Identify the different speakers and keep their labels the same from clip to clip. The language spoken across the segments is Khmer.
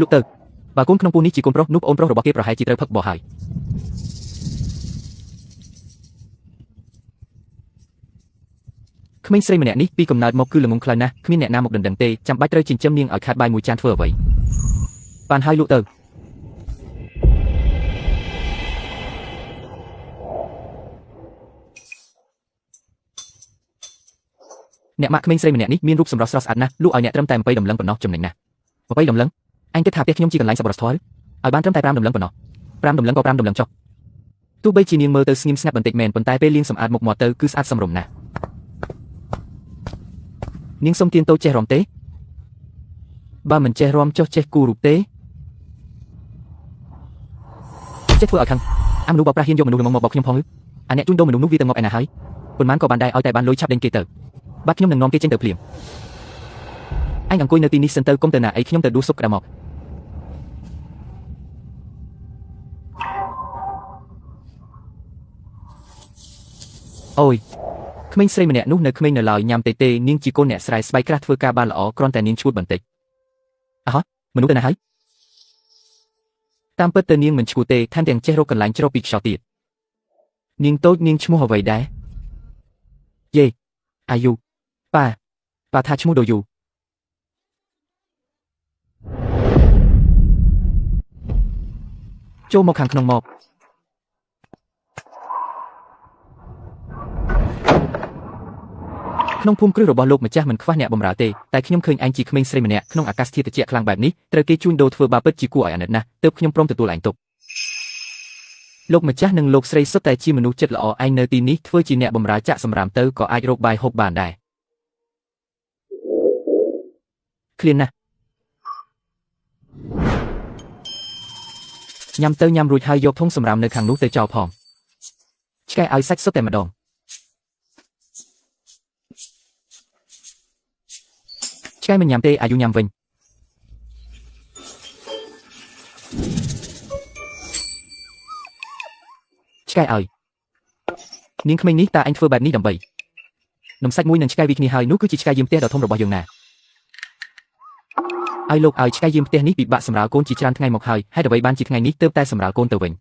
Speaker 1: លោកទៅបើកូនក្នុងពូនេះជាកូនប្រុសនោះប្អូនប្រុសរបស់គេប្រហែលជាត្រូវផឹកបោះហើយក្មេងស្រីម្នាក់នេះពីកំណើតមកគឺល្ងងខ្លៅណាស់គ្មានអ្នកណាមកដណ្ដឹងទេចាំបាច់ត្រូវចិញ្ចឹមនាងឲ្យខាតបាយមួយចានធ្វើអ្វីបានហើយលោកទៅអ្នកម៉ាក់ក្មេងស្រីម្នាក់នេះមានរូបសម្រស់ស្រស់ស្អាតណាស់លក់ឲ្យអ្នកត្រឹមតែ20ដំឡឹងប៉ុណ្ណោះចំណេញណាស់20ដំឡឹងអញគិតថាផ្ទះខ្ញុំជាកន្លែងសប្បុរសធម៌ឲ្យបានត្រឹមតែ5ដំឡឹងប៉ុណ្ណោះ5ដំឡឹងក៏5ដំឡឹងចុះទោះបីជានាងមើលទៅស្ងៀមស្ងាត់បន្តិចមែនប៉ុន្តែពេលលាងសម្អាតមុខមាត់ទៅគឺស្អាតសមរម្យណាស់នាងសុំទានតូចចេះរំទេបើមិនចេះរំចុះចេះគូរូបទេចេះធ្វើឲ្យខឹងអាមនុស្សបោកប្រាស់ហ៊ានយកមនុស្សល្ងងមកបោកខ្ញុំផងឬអាអ្នកជួញដូរមនុស្សនោះវាទៅមកឯណាហើយប៉ុន្មានក៏បានដែរឲ្យតែបានលុយឆាប់ដេញគេទៅបាត់ខ្ញុំនឹងនាំគេចេញទៅភ្លាមអញអង្គុយនៅទីនេះសិនទៅកុំទៅណាអីខ្ញុំទៅដួសសុកក្តារមកអូយក្មេងស្រីម្នាក់នោះនៅក្មេងនៅឡើយញ៉ាំតេនាងជាកូនអ្នកស្រែស្បែកក្រាស់ធ្វើការបានល្អគ្រាន់តែនាងឈួតបន្តិចអ่ะហ៎មនុស្សទៅណាហើយតាមពិតទៅនាងមិនឈួតទេថែមទាំងចេះរកកន្លែងជ្រកពីខ្យល់ទៀតនាងតូចនាងឈ្មោះអ្វីដែរយេអាយុប៉ាថាឈ្មោះដូយូចូលមកខាងក្នុងមកក្នុងភូមិគ្រឹះរបស់លោកម្ចាស់មិនខ្វះអ្នកបម្រើទេតែខ្ញុំឃើញឯងជាក្មេងស្រីម្នាក់ក្នុងអាកាសធាតុត្រជាក់ខ្លាំងបែបនេះត្រូវគេជួញដូរធ្វើបាបពិតជាគួរឲ្យអាណិតណាស់ទើបខ្ញុំព្រមទទួលឯងទុកលោកម្ចាស់និងលោកស្រីសុទ្ធតែជាមនុស្សចិត្តល្អឯងនៅទីនេះធ្វើជាអ្នកបម្រើចាក់សម្រាមទៅក៏អាចរកបាយហូបបានដែរឃ្លានណាស់ញ៉ាំទៅញ៉ាំរួចហើយយកធុងសម្រាមនៅខាងនោះទៅចោលផងឆ្កែឲ្យសាច់សុទ្ធតែម្ដងឆ្កែមិនញ៉ាំទេអាយុញ៉ាំវិញឆ្កែឲ្យនាងក្មេងនេះតើអញធ្វើបែបនេះដើម្បីនំសាច់មួយនឹងឆ្កែវាគ្នាហើយនោះគឺជាឆ្កែយាមផ្ទះដ៏ធំរបស់យើងណាឲ្យលោកឲ្យឆ្កែយាមផ្ទះនេះពិបាកសម្រាលកូនជាច្រើនថ្ងៃមកហើយហេតុអ្វីបានជាថ្ងៃនេះទើបតែសម្រាលកូនទៅវិញ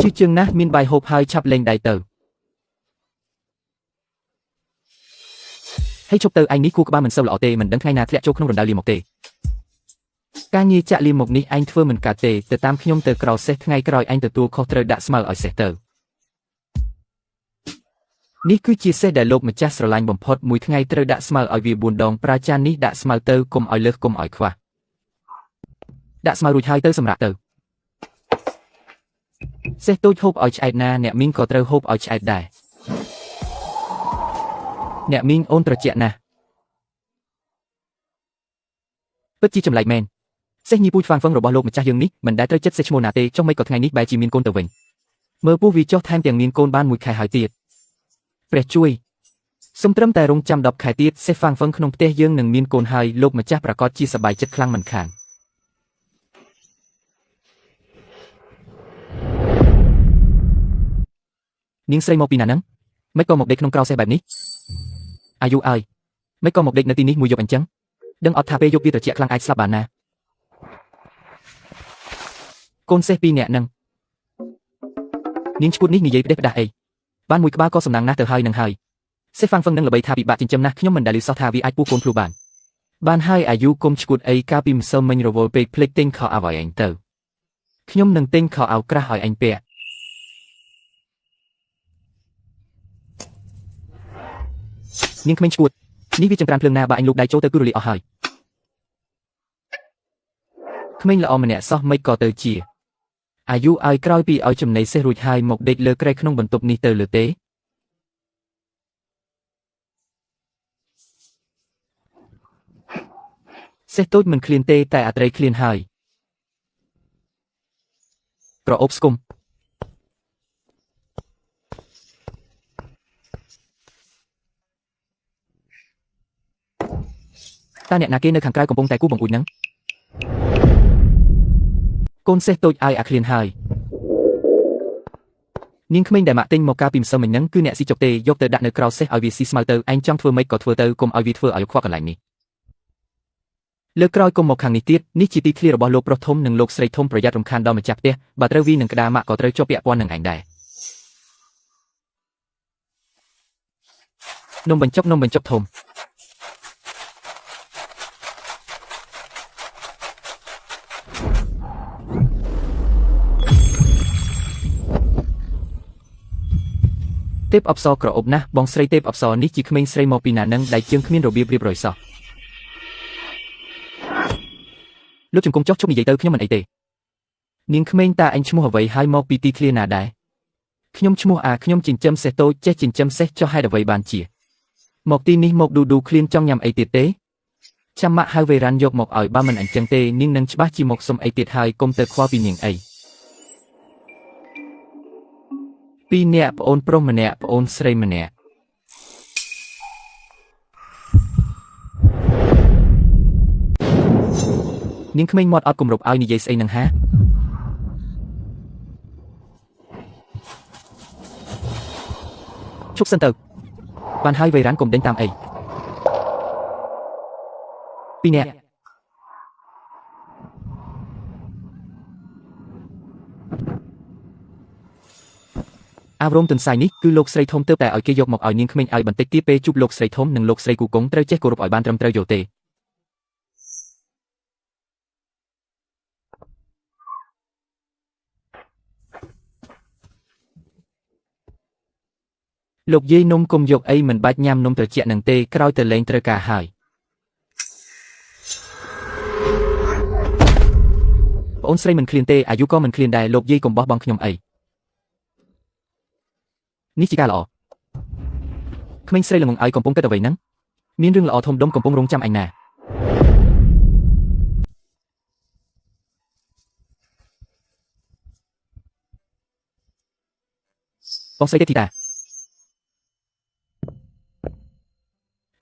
Speaker 1: ជឿជឿណាស់មានបាយហូបហើយឆាប់លេងដៃទៅហើយជប់ទៅឯងនេះគូក្បាលមិនសូវល្អទេមិនដឹងថ្ងៃណាធ្លាក់ចូលក្នុងរណ្ដៅលាមកទេការងារចាក់លាមកនេះឯងធ្វើមិនកើតទេទៅតាមខ្ញុំទៅក្រោសេះថ្ងៃក្រោយឯងទទួលខុសត្រូវដាក់ស្មៅឲ្យសេះទៅនេះគឺជាសេះដែលលោកម្ចាស់ស្រឡាញ់បំផុតមួយថ្ងៃត្រូវដាក់ស្មៅឲ្យវា4ដងប្រើចាននេះដាក់ស្មៅទៅកុំឲ្យលើសកុំឲ្យខ្វះដាក់ស្មៅរួចហើយទៅសម្រាប់ទៅសេះតូចហូបឲ្យឆ្អែតណាអ្នកមីងក៏ត្រូវហូបឲ្យឆ្អែតដែរអ្នកមីងអូនត្រជាក់ណាស់ពិតជាចម្លែកមែនសេះញីពូជហ្វាងហ្វឹងរបស់លោកម្ចាស់យើងនេះមិនដែលត្រូវចិត្តសេះឈ្មោះណាទេចុះមិនក៏ថ្ងៃនេះបែរជាមានកូនទៅវិញមើលពោះវាចុះថែមទាំងមានកូនបាន1ខែហើយទៀតព្រះជួយសូមត្រឹមតែរងចាំ10ខែទៀតសេះហ្វាងហ្វឹងក្នុងផ្ទះយើងនឹងមានកូនហើយលោកម្ចាស់ប្រកាសជាសប្បាយចិត្តខ្លាំងមិនខាននាងស្រីមកពីណាហ្នឹងមិនក៏មកដេកក្នុងក្រោសេះបែបនេះអាយុអើយមិនក៏មកដេកនៅទីនេះមួយយប់អញ្ចឹងដឹងអត់ថាពេលយប់វាត្រជាក់ខ្លាំងអាចស្លាប់បានណាកូនសេះ2នាក់ហ្នឹងនាងឈួតនេះនិយាយផ្ដេសផ្ដាស់អីបានមួយក្បាលក៏សំណាងណាស់ទៅហើយនឹងហើយសេះហ្វាងហ្វឹងនឹងល្បីថាពិបាកចិញ្ចឹមណាស់ខ្ញុំមិនដែលឮសោះថាវាអាចពុះកូនភ្លុះបានហើយអាយុគុំឈួតអីកាលពីម្សិលមិញរវល់ពេកភ្លេចទិញខោអាវឲ្យឯងទៅខ្ញុំនឹងទិញខោអាវក្រាស់ឲ្យឯងពាក់នាងក្មេងឈួតនេះវាចង្ក្រានភ្លើងណាបើអញលោកដៃចូលទៅគឺរលាកអស់ហើយក្មេងល្អម្នាក់សោះមិនក៏ទៅជាអាយុឲ្យក្រោយពីឲ្យចំណីសេះរួចហើយមកដេកលើក្រែក្នុងបន្ទប់នេះទៅលើទេសេះតូចមិនឃ្លានទេតែអត្រីឃ្លានហើយក្រអូបស្គមតើអ្នកណាគេនៅខាងក្រៅកំពុងតែគូបង្អួចហ្នឹងកូនសេះតូចអាយអាឃ្លានហើយនាងក្មេងដែលម៉ាក់ទិញមកកាលពីម្សិលមិញហ្នឹងគឺអ្នកស៊ីចុកទេយកទៅដាក់នៅក្រោសេះឲ្យវាស៊ីស្មៅទៅឯងចង់ធ្វើម៉េចក៏ធ្វើទៅកុំឲ្យវាធ្វើឲ្យខ្វក់កន្លែងនេះ លើកក្រោយកុំមកខាងនេះទៀតនេះជាទីធ្លារបស់លោកប្រុសធំនិងលោកស្រីធំប្រយ័ត្នរំខានដល់ម្ចាស់ផ្ទះបើត្រូវវីនឹងក្តារម៉ាក់ក៏ត្រូវជាប់ពាក់ព័ន្ធនឹងឯងដែរនំបញ្ចុកធំទេពអប្សរក្រអូបណាស់បងស្រីទេពអប្សរនេះជាក្មេងស្រីមកពីណានឹងដែលជើងគ្មានរបៀបរៀបរយសោះលោកជង្គង់ចុះជប់និយាយទៅខ្ញុំមិនអីទេនាងក្មេងតាអញឈ្មោះអ្វីហើយមកពីទីធ្លាណាដែរខ្ញុំឈ្មោះខ្ញុំចិញ្ចឹមសេះតូចចេះចិញ្ចឹមសេះចុះហេតុអ្វីបានជាមកទីនេះមកឌូឃ្លានចង់ញ៉ាំអីទៀតទេចាំម៉ាក់ហៅវេរ៉ាន់យកមកឲ្យបើមិនអញ្ចឹងទេនាងនឹងច្បាស់ជាមកសុំអីទៀតហើយកុំទៅខ្វល់ពីនាងអីពីរនាក់ប្អូនប្រុសម្នាក់ប្អូនស្រីម្នាក់នាងក្មេងមាត់អត់គម្រប់ឲ្យនិយាយស្អីនឹងហាឈប់សិនទៅបានហើយវេរ៉ាន់កុំដេញតាមអីពីរនាក់អាវរោមទន្សាយនេះគឺលោកស្រីធំទើបតែឲ្យគេយកមកឲ្យនាងក្មេងឲ្យបន្តិចទៀតពេលជួបលោកស្រីធំនិងលោកស្រីគូកុងត្រូវចេះគោរពឲ្យបានត្រឹមត្រូវយកទេលោកយាយនំគុំយកអីមិនបាច់ញ៉ាំនំត្រជាក់នឹងទេក្រោយទៅលេងត្រូវការហើយប្អូនស្រីមិនឃ្លានទេអាយុក៏មិនឃ្លានដែរលោកយាយកុំបោះបង់ខ្ញុំអីនេះជាការល្អក្មេងស្រីល្ងងឲ្យកំពុងគិតអ្វីហ្នឹងមានរឿងល្អធំដុំកំពុងរងចាំអញណាបងស្រីទេធីតា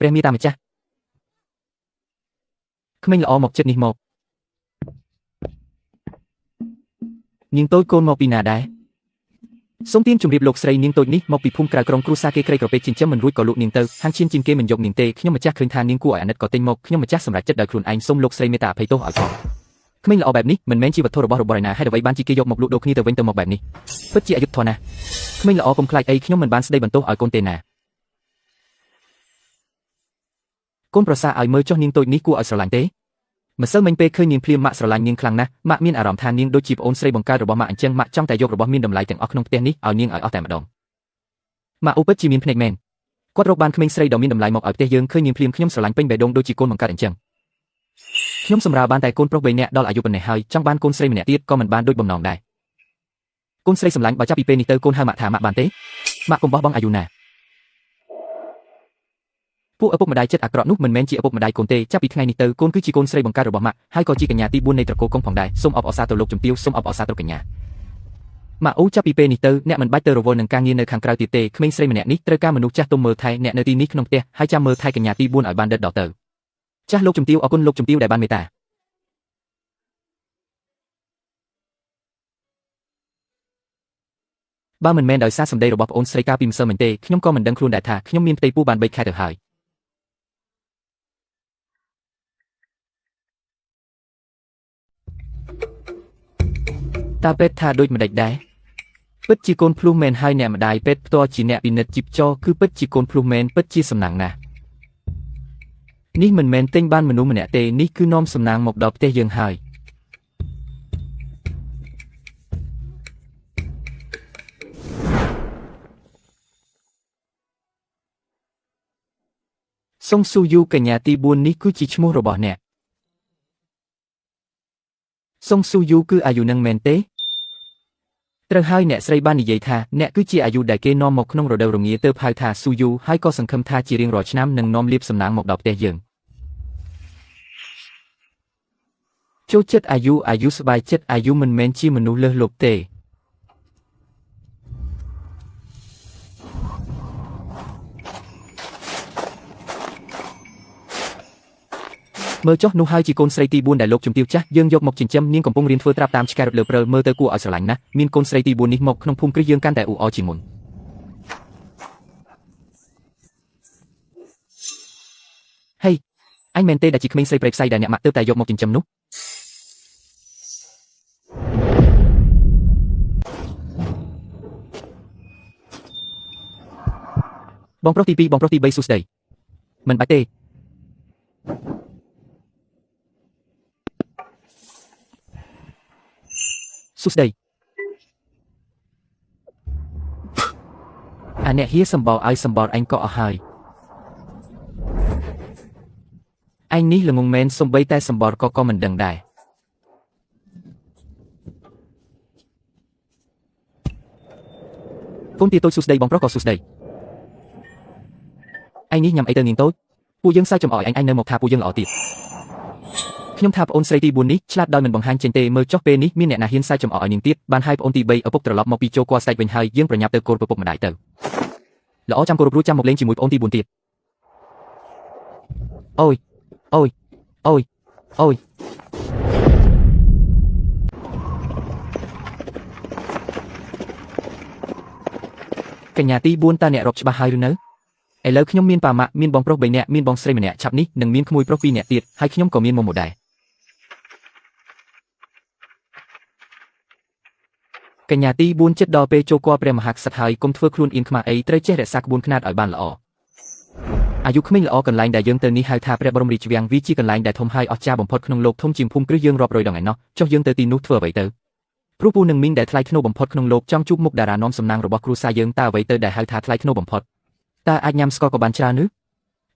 Speaker 1: ព្រះមេតាម្ចាស់ក្មេងល្អមកចិត្តនេះមកនាងតូចកូនមកពីណាដែរសូមទានជម្រាបលោកស្រីនាងតូចនេះមកពីភូមិក្រៅក្រុងគ្រួសារគេក្រៃក្រពេកចិញ្ចឹមមិនរួចក៏លក់នាងទៅហាងឈានជាងគេមិនយកនាងទេខ្ញុំម្ចាស់ឃើញថានាងគួរឲ្យអាណិតក៏ទិញមកខ្ញុំម្ចាស់សម្រេចចិត្តដោយខ្លួនឯងសូមលោកស្រីមេត្តាអភ័យទោសឲ្យផងក្មេងល្អបែបនេះមិនមែនជាវត្ថុរបស់របរឯណាហេតុអ្វីបានជាគេយកមកលក់ដូរគ្នាទៅវិញទៅមកបែបនេះពិតជាអយុត្តិធម៌ណាស់ក្មេងល្អកុំខ្លាចអីខ្ញុំមិនបានស្ដីបន្ទោសឲ្យកូនទេណាកូនប្រសាឲ្យមើលចុះនាងតូចនេះគួរឲ្យស្រឡាញ់ទេម្សិលមិញពេលឃើញនាងភ្លាមម៉ាក់ស្រឡាញ់នាងខ្លាំងណាស់ម៉ាក់មានអារម្មណ៍ថានាងដូចជាប្អូនស្រីបង្កើតរបស់ម៉ាក់អញ្ចឹងម៉ាក់ចង់តែយករបស់មានតម្លៃទាំងអស់ក្នុងផ្ទះនេះឲ្យនាងឲ្យអស់តែម្ដងម៉ាក់អូពិតជាមានភ្នែកមែនគាត់រកបានក្មេងស្រីដ៏មានតម្លៃមកឲ្យផ្ទះយើងឃើញនាងភ្លាមខ្ញុំស្រឡាញ់ពេញបេះដូងដូចជាកូនបង្កើតអញ្ចឹងខ្ញុំសម្រាលបានតែកូនប្រុស3នាក់ដល់អាយុប៉ុណ្ណេះហើយចង់បានកូនស្រីម្នាក់ទៀតក៏មិនបានដូចបំណងដែរកូនស្រីសម្លាញ់បើចាប់ពីពេលនេះទៅកូនហៅម៉ាក់ថាម៉ាក់បានទេម៉ាក់កុំបោះបង់អាយុណាពួកឪពុកម្ដាយចិត្តអាក្រក់នោះមិនមែនជាឪពុកម្ដាយកូនទេចាប់ពីថ្ងៃនេះទៅកូនគឺជាកូនស្រីបង្កើតរបស់ម៉ាក់ហើយក៏ជាកញ្ញាទី4នៃត្រកូលកុងផងដែរសូមអបអរសាទរលោកជំទាវសូមអបអរសាទរកញ្ញាម៉ាក់អូចាប់ពីពេលនេះទៅអ្នកមិនបាច់ទៅរវល់នឹងការងារនៅខាងក្រៅទៀតទេក្មេងស្រីម្នាក់នេះត្រូវការមនុស្សចាស់ទុំមើលថែអ្នកនៅទីនេះក្នុងផ្ទះហើយចាំមើលថែកញ្ញាទី4ឲ្យបានដិតដល់ទៅចាស់លោកជំទាវអរគុណលោកជំទាវដែលបានមេត្តាបើមិនមែនដោយសារសម្ដីរបស់ប្អូនស្រីកាលពីម្សិលមិញទេខ្ញុំក៏មិនដឹងខ្លួនដែរថាខ្ញុំមានផ្ទៃពោះបាន3ខែទៅហើយតាពេទ្យថាដូចម្ដេចដែរពិតជាកូនភ្លុះមែនហើយអ្នកម្ដាយពេទ្យផ្ទាល់ជាអ្នកពិនិត្យជីពចរគឺពិតជាកូនភ្លុះមែនពិតជាសំណាងណាស់នេះមិនមែនទិញបានមនុស្សម្នាក់ទេនេះគឺនាំសំណាងមកដល់ផ្ទះយើងហើយសុងស៊ូយូកញ្ញាទី4នេះគឺជាឈ្មោះរបស់អ្នកសុងស៊ូយូគឺអាយុនឹងមែនទេត្រូវហើយអ្នកស្រីបាននិយាយថាអ្នកគឺជាអាយុដែលគេនាំមកក្នុងរដូវរងាទើបហៅថាស៊ូយូហើយក៏សង្ឃឹមថាជារៀងរាល់ឆ្នាំនឹងនាំលាភសំណាងមកដល់ផ្ទះយើងចូលចិត្តអាយុសប្បាយចិត្តអាយុមិនមែនជាមនុស្សលើសលប់ទេមើលចុះនោះហើយជាកូនស្រីទី4ដែលលោកជំទាវចាស់យើងយកមកចិញ្ចឹមនាងកំពុងរៀនធ្វើត្រាប់តាមឆ្កែរត់លើព្រើមើលទៅគួរឲ្យស្រឡាញ់ណាស់មានកូនស្រីទី4នេះមកក្នុងភូមិគ្រឹះយើងកាន់តែអ៊ូអរជាងមុនហេ anh men tê đã chỉ khmênh xây prep say đã nhẹ mặt tơ tài dọc một chỉnh chấm nút bong proti bay sus đầy mình bãi tê sus đầy anh nè hía sầm bò ai sầm bò anh có ở hai anh ní là ngôn men sông bay tay sầm bò có mình đằng đài vốn tia tôi sus đầy bong pro có sus đầy anh ní nhầm ấy tơ nghiêng tốiผู้យើងសើចំអយអញនៅមកថាผู้យើងល្អទៀតខ្ញុំថាប្អូនស្រីទី4នេះឆ្លាតដោយមិនបង្ហាញចេញទេមើលចុះពេលនេះមានអ្នកណាហ៊ានសើចំអយនាងទៀតបានហើយប្អូនទី3ឪពុកត្រឡប់មកពីចូលគាល់ស្ដេចវិញហើយយើងប្រញាប់ទៅគោលប្រពុកម្ដាយទៅល្អចាំគោរពរួចចាំមកលេងជាមួយប្អូនទី4ទៀតអូយអូយអូយអូយកញ្ញាទី4តើអ្នករកច្បាស់ហើយឬនៅឥឡូវខ្ញុំមានប៉ាម៉ាក់មានបងប្រុស3នាក់មានបងស្រីម្នាក់ឆាប់នេះនឹងមានក្មួយប្រុស2នាក់ទៀតហើយខ្ញុំក៏មានមុំមួយដែរកញ្ញាទី4ចិត្តដល់ពេលចូលគាល់ព្រះមហាក្សត្រហើយកុំធ្វើខ្លួនអៀនខ្មាស់អីត្រូវចេះរក្សាក្បួនខ្នាតឲ្យបានល្អអាយុក្មេងល្អកន្លែងដែលយើងទៅនេះហៅថាព្រះបរមរាជវាំងវាជាកន្លែងដែលធំហើយអស្ចារ្យបំផុតក្នុងលោកធំជាងភូមិគ្រឹះយើងរាប់រយដងឯណោះចុះយើងទៅទីនោះធ្វើអ្វីទៅព្រោះពូនឹងមីងដែលថ្លៃថ្នូរបំផុតក្នុងលោកចង់ជួបមុខតារានាំសំណាងរបស់គ្រួសារយើងតើអ្វីទៅដែលហៅថាថ្លៃថ្នូរបំផុតតើអាចញ៉ាំស្ករក៏បានច្រើនឬ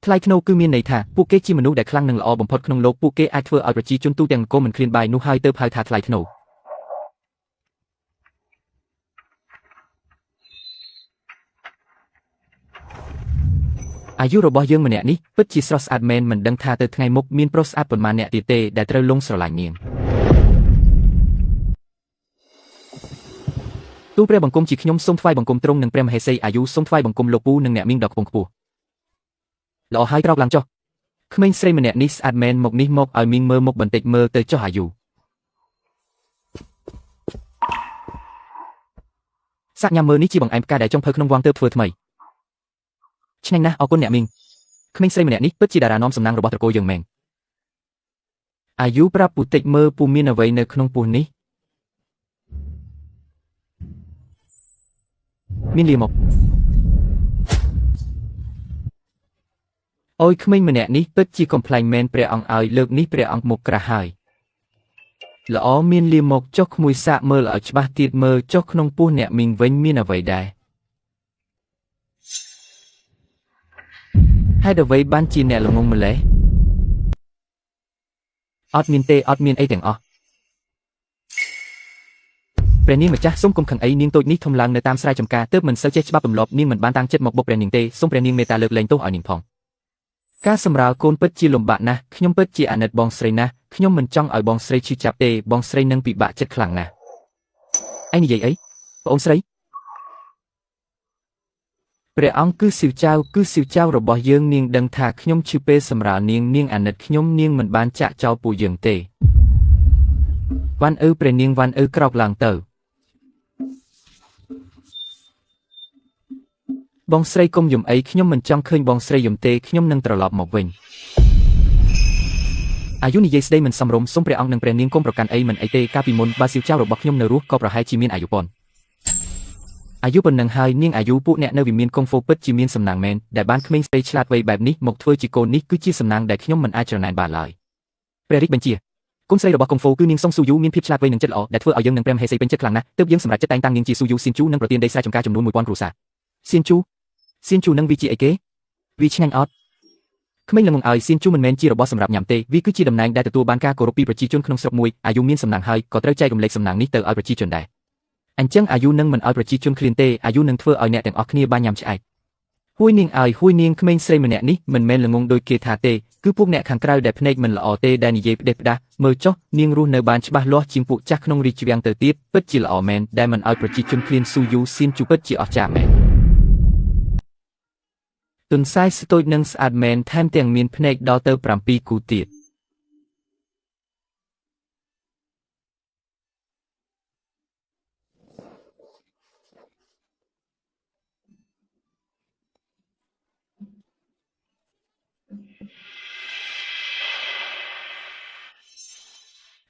Speaker 1: ថ្លៃថ្នូរគឺមានន័យថាពួកគេជាមនុស្សដែលខ្លាំងនិងល្អបំផុតក្នុងលោកពួកគេអាចធ្វើឲ្យប្រជាជនទូទាំងនគរមិនឃ្លានបាយនោះហើយទើបហៅថាថ្លៃថ្នូរអាយុរបស់យើងម្នាក់នេះពិតជាស្រស់ស្អាតមែនមិនដឹងថាទៅថ្ងៃមុខមានប្រុសស្អាតប៉ុន្មានអ្នកទៀតទេដែលត្រូវលងស្រឡាញ់នាងទូលព្រះបង្គំជាខ្ញុំសូមថ្វាយបង្គំទ្រង់នឹងព្រះមហេសីអាយុសូមថ្វាយបង្គំលោកពូនិងអ្នកមីងដ៏ខ្ពង់ខ្ពស់ល្អហើយក្រោកឡើងចុះក្មេងស្រីម្នាក់នេះស្អាតមែនមកនេះមកឲ្យមីងមើលមុខបន្តិចមើលទៅចុះអាយុសាក់ញ៉ាំមើលនេះជាបង្អែមផ្កាដែលចុងភៅក្នុងវងទើបធ្វើថ្មីឆ្ងាញ់ណាស់អរគុណអ្នកមីងក្មេងស្រីម្នាក់នេះពិតជាតារានាំសំណាងរបស់ត្រកូលយើងមែនអាយុប្រាប់ពូតិចមើលពូមានអ្វីនៅក្នុងពោះនេះមានលាមកអូយក្មេងម្នាក់នេះពិតជាកំ pl ែងមែនព្រះអង្គឲ្យលើកនេះព្រះអង្គមុខក្រាស់ហើយល្អមានលាមកចុះក្មួយសាកមើលឲ្យច្បាស់ទៀតមើលចុះក្នុងពោះអ្នកមីងវិញមានអ្វីដែរហេតុអ្វីបានជាអ្នកល្ងងម្លេះអត់មានទេអត់មានអីទាំងអស់ព្រះនាងម្ចាស់សូមកុំខឹងអីនាងតូចនេះធំឡើងនៅតាមស្រែចម្ការទើបមិនសូវចេះច្បាប់ទម្លាប់នាងមិនបានតាំងចិត្តមកបុកព្រះនាងទេសូមព្រះនាងមេត្តាលើកលែងទោសឲ្យនាងផងការសម្រាលកូនពិតជាលំបាកណាស់ខ្ញុំពិតជាអាណិតបងស្រីណាស់ខ្ញុំមិនចង់ឲ្យបងស្រីឈឺចាប់ទេបងស្រីនឹងពិបាកចិត្តខ្លាំងណាស់ឯងនិយាយអីប្អូនស្រីព្រះអង្គគឺស៊ីវចៅរបស់យើងនាងដឹងថាខ្ញុំឈឺពេលសម្រាលនាងអាណិតខ្ញុំនាងមិនបានចាក់ចោលពួកយើងទេវ៉ាន់ព្រះនាងវ៉ាន់ក្រោកឡើងទៅបងស្រីកុំយំអីខ្ញុំមិនចង់ឃើញបងស្រីយំទេខ្ញុំនឹងត្រឡប់មកវិញអាយុនិយាយស្ដីមិនសមរម្យសូមព្រះអង្គនិងព្រះនាងកុំប្រកាន់អីមិនអីទេកាលពីមុនបើស៊ីវចៅរបស់ខ្ញុំនៅរស់ក៏ប្រហែលជាមានអាយុប៉ុនអាយុប៉ុណ្ណឹងហើយនាងអាយុពួកអ្នកនៅវិមានកុងហ្វូពិតជាមានសំណាងមែនដែលបានក្មេងស្រីឆ្លាតវៃបែបនេះមកធ្វើជាកូននេះគឺជាសំណាងដែលខ្ញុំមិនអាចច្រណែនបានឡើយព្រះរាជបញ្ជាកូនស្រីរបស់កុងហ្វូគឺនាងសុងស៊ូយូមានភាពឆ្លាតវៃនិងចិត្តល្អដែលធ្វើឲ្យយើងនិងព្រះមហេសីពេញចិត្តខ្លាំងណាស់ទើបយើងសម្រេចចិត្តតែងតាំងនាងជាស៊ូយូសៀនជូនិងប្រទានដីស្រែចម្ការចំនួន 1000 គ្រួសារសៀនជូនឹងវាជាអីគេវាឆ្ងាញ់អត់ក្មេងល្ងងឲ្យសៀនជូមិនមែនជារបស់សម្រាប់ញ៉ាំទេវាគឺជាតំណែងដែលទទួលបានការគោរពពីប្រជាជនក្នុងស្រុកមួយអាយុមានសំណាងហើយក៏ត្រូវចែករំលែកសំណាងនេះទៅឲ្យប្រជាជនដែរអញ្ចឹងអាយុនឹងមិនឲ្យប្រជាជនឃ្លានទេអាយុនឹងធ្វើឲ្យអ្នកទាំងអស់គ្នាបានញ៉ាំឆ្អែតហួយនាងក្មេងស្រីម្នាក់នេះមិនមែនល្ងងដូចគេថាទេគឺពួកអ្នកខាងក្រៅដែលភ្នែកមិនល្អទេដែលនិយាយផ្ដេសផ្ដាសមើលចុះនាងរស់នៅបានច្បាស់លាស់ជាងពួកចាស់ក្នុងរាជវាំងទៅទៀតពិតជាល្អមែនដែលមិនឲ្យប្រជាជនឃ្លានស៊ូយូសៀនជូពិតជាអស្ចារ្យមែនទុនសាយស្ទូចនិងស្អាតមែនថែមទាំងមានភ្នែកដល់ទៅ7គូទៀត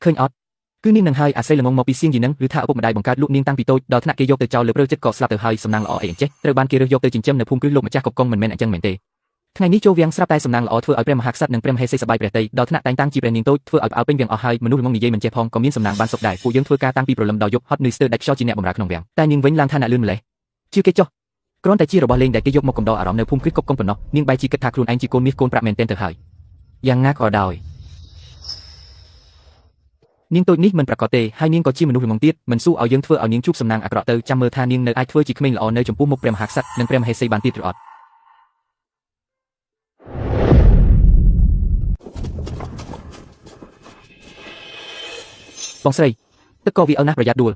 Speaker 1: ឃើញអត់គឺនាងនឹងហើយអាស្រ័យល្ងងមកពីសៀងយីនឹងឬថាឪពុកម្ដាយបង្កើតលោកនាងតាំងពីតូចដល់ថ្នាក់គេយកទៅចោលលើព្រឺចិត្តក៏ស្លាប់ទៅហើយសំណាងល្អអីអញ្ចេះត្រូវបានគេរើសយកទៅចិញ្ចឹមនៅភូមិគឺលោកម្ចាស់កុកកុងមិនមែនអញ្ចឹងមែនទេថ្ងៃនេះចូលវាំងស្រាប់តែសំណាងល្អធ្វើឲ្យព្រះមហាក្សត្រនិងព្រះមហេសីសប្បាយព្រះតីដល់ថ្នាក់តែងតាំងជាព្រះនាងតូចធ្វើឲ្យអើពេញវាំងអស់ហើយមនុស្សល្ងងនិយាយមិនចេះផងក៏មានសំណាងបានសុខដែរពួកយើងធ្វើការតាំងពីព្រលឹមដល់យប់ហត់នឿយស្ទើរដាច់ខ្យល់ជាអ្នកបម្រើក្នុងវាំងតែនាងវិញឡើងថាអ្នកលឿនម្លេះជឿគេចុះគ្រាន់តែជារបស់លេងដែលគេយកមកកំដរអារម្មណ៍នៅភូមិគឺកុកកុងប៉ុណ្ណោះនាងបែរជាគិតថាខ្លួនឯងជាកូនមាសកូនប្រាក់មែនទែនទៅហើយយ៉ាងណាក៏ដោយនាងតូចនេះមិនប្រកាសទេហើយនាងក៏ជាមនុស្សល្ងងទៀតមិនស៊ូឲ្យយើងធ្វើឲ្យនាងជួបសំណាងអាក្រក់ទៅចាំមើលថានាងនៅអាចធ្វើជាក្មេងល្អនៅចំពោះមុខព្រះមហាក្សត្រនិងព្រះមហេសីបានទៀតឬអត់បងស្រីទឹកក៏វាអើណាស់ប្រយ័ត្នដួល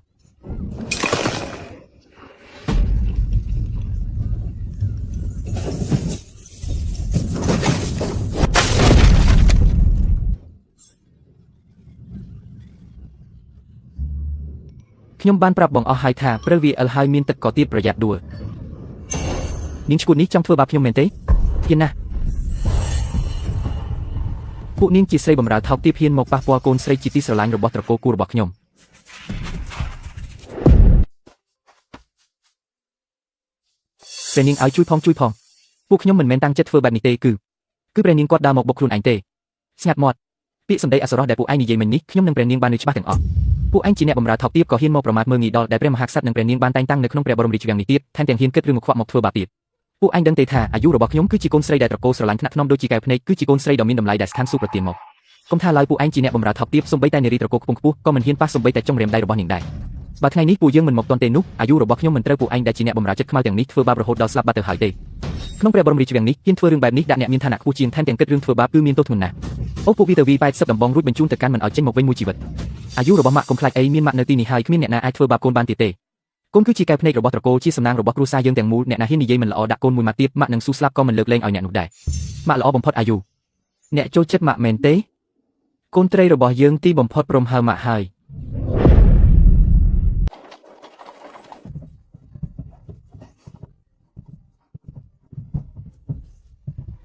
Speaker 1: ខ្ញុំបានប្រាប់បងអស់ហើយថាព្រៅវាអិលហើយមានទឹកក៏ទៀតប្រយ័ត្នដួលនាងឈួតនេះចង់ធ្វើបាបខ្ញុំមែនទេហ៊ានណាស់ពួកនាងជាស្រីបម្រើថោកទាបហ៊ានមកប៉ះពាល់កូនស្រីជាទីស្រឡាញ់របស់ត្រកូលគូរបស់ខ្ញុំព្រះនាងឲ្យជួយផងពួកខ្ញុំមិនមែនតាំងចិត្តធ្វើបែបនេះទេគឺព្រះនាងគាត់ដើរមកបុកខ្លួនឯងទេស្ងាត់មាត់ពាក្យសម្ដីអសរោះដែលពួកឯងនិយាយមិញនេះខ្ញុំនិងព្រះនាងបានឮច្បាស់ទាំងអស់ពួកឯងជាអ្នកបម្រើថោកទាបក៏ហ៊ានមកប្រមាថមើលងាយដល់ដែលព្រះមហាក្សត្រនិងព្រះនាងបានតែងតាំងនៅក្នុងព្រះបរមរាជវាំងនេះទៀតថែមទាំងហ៊ានគិតរឿងមកខ្វក់មកធ្វើបាបទៀតពួកឯងដឹងទេថាអាយុរបស់ខ្ញុំគឺជាកូនស្រីដែលត្រកូលស្រឡាញ់ថ្នាក់ថ្នមដូចជាកែវភ្នែកគឺជាកូនស្រីដ៏មានតម្លៃដែលស្ថានសួគ៌ប្រទានមកកុំថាឡើយពួកឯងជាអ្នកបម្រើថោកទាបសូម្បីតែនារីត្រកូលខ្ពង់ខ្ពស់ក៏មិនហ៊ានប៉ះសូម្បីតែចុងរាមដៃរបស់នាងដែរបើថ្ងៃនេះពួកយើងមិនមកទាន់ទេនោះអាយុរបស់ខ្ញុំមិនត្រូវពួកឯងដែលជាអ្នកបម្រើចិត្តខ្មៅទាំងនេះធ្វើបាបរហូតដល់ស្លាប់បាត់ទៅហើយទេក្នុងព្រះបរមរាជវាំងនេះហ៊ានធ្វើរឿងបែបនេះដាក់អ្នកមានឋានៈខ្ពស់ជាងថែមទាំងគិតរឿងធ្វើបាបគឺមានទោសធ្ងន់ណាស់អូពួកវាទៅវា80ដំបងរួចបញ្ជូនទៅកាន់មិនឲ្យចេញមកវិញមួយជីវិតអាយុរបស់ម៉ាក់កុំខ្លាចអីមានម៉ាក់នៅទីនេះហើយគ្មានអ្នកណាអាចធ្វើបាបកូនបានទៀតទេកូនគឺជាកែវភ្នែករបស់ត្រកូលជាសំណាងរបស់គ្រួសារយើងទាំងមូលអ្នកណាហ៊ាននិយាយមិនល្អដាក់កូនមួយម៉ាក់ទៀតម៉ាក់នឹងស៊ូស្លាប់ក៏មិនលើកលែងឲ្យអ្នកនោះដែរម៉ាក់ល្អបំផុតអាយុអ្នកចូលចិត្តម៉ាក់មែនទេកូនត្រីរបស់យើងទីបំផុតព្រមហៅម៉ាក់ហើ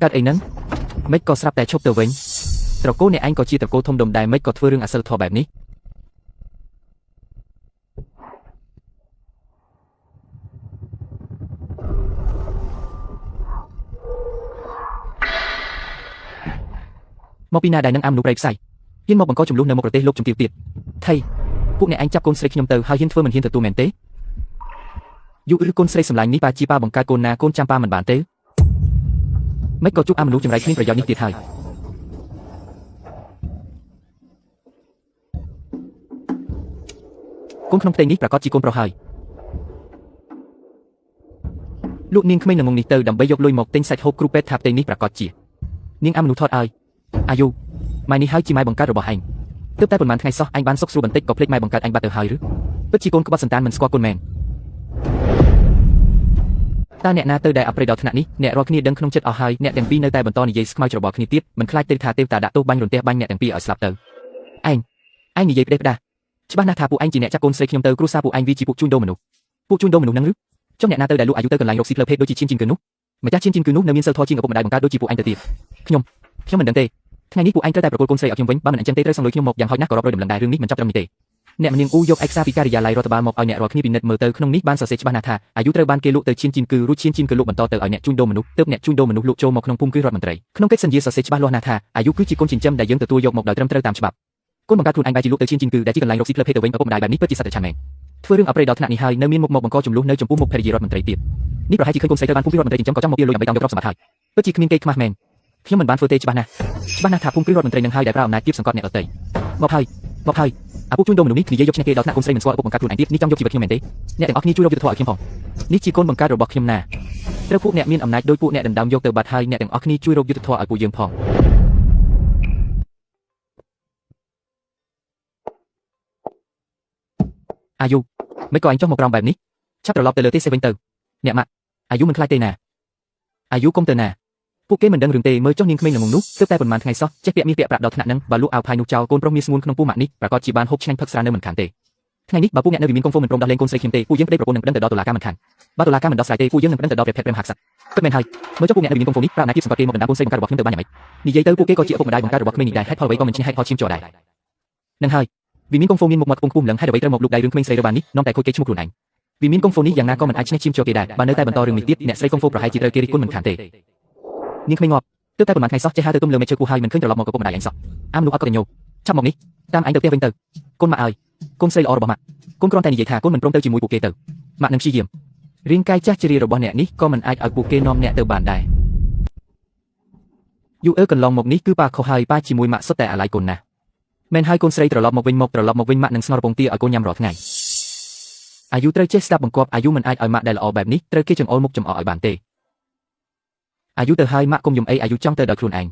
Speaker 1: យកើតអីហ្នឹងមិនក៏ស្រាប់តែឈប់ទៅវិញត្រកូលអ្នកឯងក៏ជាត្រកូលធំដុំដែរមិនក៏ធ្វើរឿងអសិលធម៌បែបនេះមកពីណាដែរនឹងអាមនុស្សប្រៃផ្សៃហ៊ានមកបង្កចំនួននៅមុខប្រទេសលោកជំទាវទៀតថៃពួកអ្នកឯងចាប់កូនស្រីខ្ញុំទៅហើយហ៊ានធ្វើមិនហ៊ានទទួលមែនទេយុឬកូនស្រីសម្លាញ់នេះប៉ាជាប៉ាបង្កើតកូនណាកូនចាំប៉ាមិនបានទេមិនក៏ជួបអាមនុស្សចម្រៃគ្មានប្រយោជន៍នេះទៀតហើយកូនក្នុងផ្ទៃនេះប្រកាសជាកូនប្រុសហើយលោកនាងក្មេងល្ងងនេះទៅដើម្បីយកលុយមកទិញសាច់ហូបគ្រូពេទ្យថាផ្ទៃនេះប្រកាសជានាងអាមនុស្សថតឲ្យអាយុម៉ែនេះហើយជាម៉ែបង្កើតរបស់ឯងទើបតែប៉ុន្មានថ្ងៃសោះឯងបានសុខស្រួលបន្តិចក៏ភ្លេចម៉ែបង្កើតឯងបាត់ទៅហើយឬពិតជាកូនក្បត់សន្តានមិនស្គាល់កូនមែនតើអ្នកណាទៅដែលអប្រិយដល់ថ្នាក់នេះអ្នករាល់គ្នាដឹងក្នុងចិត្តអស់ហើយអ្នកទាំងពីរនៅតែបន្តនិយាយស្ខ្មៅច្របល់គ្នាទៀតមិនខ្លាចទេថាទេវតាដាក់ទោសបាញ់រន្ទះបាញ់អ្នកទាំងពីរឲ្យស្លាប់ទៅឯងនិយាយផ្ដេសផ្ដាសច្បាស់ណាស់ថាពួកឯងជាអ្នកចាប់កូនស្រីខ្ញុំទៅគ្រួសារពួកឯងវាជាពួកជួញដូរមនុស្សហ្នឹងឬចុះអ្នកណាទៅដែលលក់អាយុទៅកន្លែងរកស៊ីផ្លូវភេទដូចជាឈៀនជីនគឺនោះម្ចាស់ឈៀនជីនគឺនោះនៅមានសិលធម៌ជាងឪពុកម្ដាយបង្កើតដូចជាពួកឯងទៅទៀតខ្ញុំមិនដឹងទេថ្ងៃនេះពួកឯងត្រូវតែប្រគល់កូនស្រីឲ្យខ្ញុំវិញបើមិនអញ្ចឹងទេត្រូវសងលុយខ្ញុំមកយ៉ាងហោចណាស់ក៏រាប់រយតម្លឹងដែររឿងនេះមិនចាប់ត្រឹមនេះទេអ្នកមនាងអ៊ូយកឯកសារពីការិយាល័យរដ្ឋបាលមកឲ្យអ្នករាល់គ្នាពិនិត្យមើលទៅក្នុងនេះបានសរសេរច្បាស់ណាស់ថាអាយុត្រូវបានគេលក់ទៅឈៀនជីនគឺរួចឈៀនជីនគឺលក់បន្តទៅឲ្យអ្នកជួញដូរមនុស្សទើបអ្នកជួញដូរមនុស្សលក់ចូលមកក្នុងភូមិគឺរដ្ឋមន្ត្រីក្នុងកិច្ចសន្យាសរសេរច្បាស់លាស់ណាស់ថាអាយុគឺជាកូនចិញ្ចឹមដែលយើងទទួលយកមកដោយត្រឹមត្រូវតាមច្បាប់កូនបង្កើតខ្លួនឯងបែរជាលក់ទៅឈៀនជីនគឺដែលជាកន្លែងរកស៊ីផ្លូវភេទទៅវិញឪពុកម្ដាយបែបនេះពិតជាសត្វតែឆានមែនធ្វើរឿងអប្រិយដល់ថ្នាក់នេះហើយនៅមានមុខមកបង្កចំនួននៅចំពោះមុខភរិយារដ្ឋមន្ត្រីទៀតនេះប្រហែលជាឃើញកូនស្រីទៅបានភូមិរដ្ឋមន្ត្រីចិញ្ចឹមក៏ចង់មកទាលលុយដើម្បីតាមយកទ្រព្យសម្បត្តិហើយពិតជាគ្មានគេខ្មាស់មែនខ្ញុំមិនបានធ្វើទេច្បាស់ណាស់ថាភូមិរដ្ឋមន្ត្រីនឹងហើយដែលប្រើអំណាចទាបសង្កត់អ្នកដទៃមកហើយអាពួកជួញដូរមនុស្សនេះនិយាយយកឈ្នះគេដល់ថ្នាក់កូនស្រីមិនស្គាល់ឪពុកបង្កើតខ្លួនឯងទៀតនេះចង់យកជីវិតខ្ញុំមែនទេអ្នកទាំងអស់គ្នាជួយរកយុត្តិធម៌ឲ្យខ្ញុំផងនេះជាកូនបង្កើតរបស់ខ្ញុំណាត្រូវពួកអ្នកមានអំណាចដោយពួកអ្នកដណ្ដើមយកទៅបាត់ហើយអ្នកទាំងអស់គ្នាជួយរកយុត្តិធម៌ឲ្យពួកយើងផងអាយុមិនក៏អញចុះមកក្រោមបែបនេះឆាប់ត្រឡប់ទៅលើទេសេវិញទៅអ្នកម៉ាក់អាយុមិនខ្លាចទេណាអាយុកុំទៅណាពួកគេមិនដឹងរឿងទេមើលចុះនាងក្មេងល្ងងនោះទើបតែប៉ុន្មានថ្ងៃសោះចេះពាក់មាសពាក់ប្រាក់ដល់ថ្នាក់ហ្នឹងបើលក់អាវផាយនោះចោលកូនប្រុសមានស្ងួនក្នុងពោះម៉ាក់នេះប្រកាសជាបានហូបឆ្ងាញ់ផឹកស្រានៅមិនខានទេថ្ងៃនេះបើពួកអ្នកនៅវិមានកុងហ្វុំមិនព្រមដោះលែងកូនស្រីខ្ញុំទេពួកយើងប្តេជ្ញាប្រពន្ធនឹងប្តឹងទៅដល់តុលាការមិនខានបើតុលាការមិនដោះស្រាយទេពួកយើងនឹងប្តឹងទៅដល់ព្រះភេទព្រះមហាក្សត្រពិតមែនហើយមើលចុះពួកអ្នកនៅវិមានកុងហ្វុំនេះប្រើអំណាចទាបសង្កត់គេមកដណ្ដើមកូនស្រីបង្កើតរបស់ខ្ញុំទៅបានយ៉ាងម៉េចនិយាយទៅពួកគេក៏ជាឪពុកម្ដាយបង្កើតរបស់ក្មេងនេះដែរហេតុផលអ្វីក៏មិនឈ្នះហេតុផលឈាមជ័រដែរនឹងហើយ vì miếng công phu miên một mặt công phu lẫn hai đầu bảy trơ một lục đại đường khmênh xây ra bàn nít non đại khôi kế chung một ảnh vì miếng công phu nít dạng na có mình ai chinh chim cho kê đài bàn nơi tai bàn to rừng mịt tiếp nẹt xây công phu pro hai chỉ đời kê đi quân mình khản tệ nhưng khmênh ngọt tức tai bần mặt hai sót che hai tơ tum lơ mê chơi cu hai mình khơi trở lọt một cái đại ảnh sọt am nụ ác có tiền nhiều chăm mọc nít tam ảnh đầu tiêu vinh tờ côn mạ ơi côn xây lọ bỏ mặt côn con tay này vậy thà côn mình prom tơ chỉ mùi bù kê tờ mặt nâng chi diệm riêng cai chắc chỉ rồi bỏ nẹt nít có mình ai ở bù kê nom nẹt tờ bàn đài dù cần lòng một nít cứ ba khâu hai ba chỉ mùi mạ sót tệ lại côn nà men hai côn xây trở lọt một vinh mạ nâng snor bông tia ở côn nhằm rọt ngàyอายุเตรเจสตาบังกอบอายุมันไอเอามาได้ละอแบบนี้เตรเกจังออลมุกจำออยบานเตอายุเตอร์ไฮมะกมยมไออายุจ้องเตอร์ดอกครูนเอง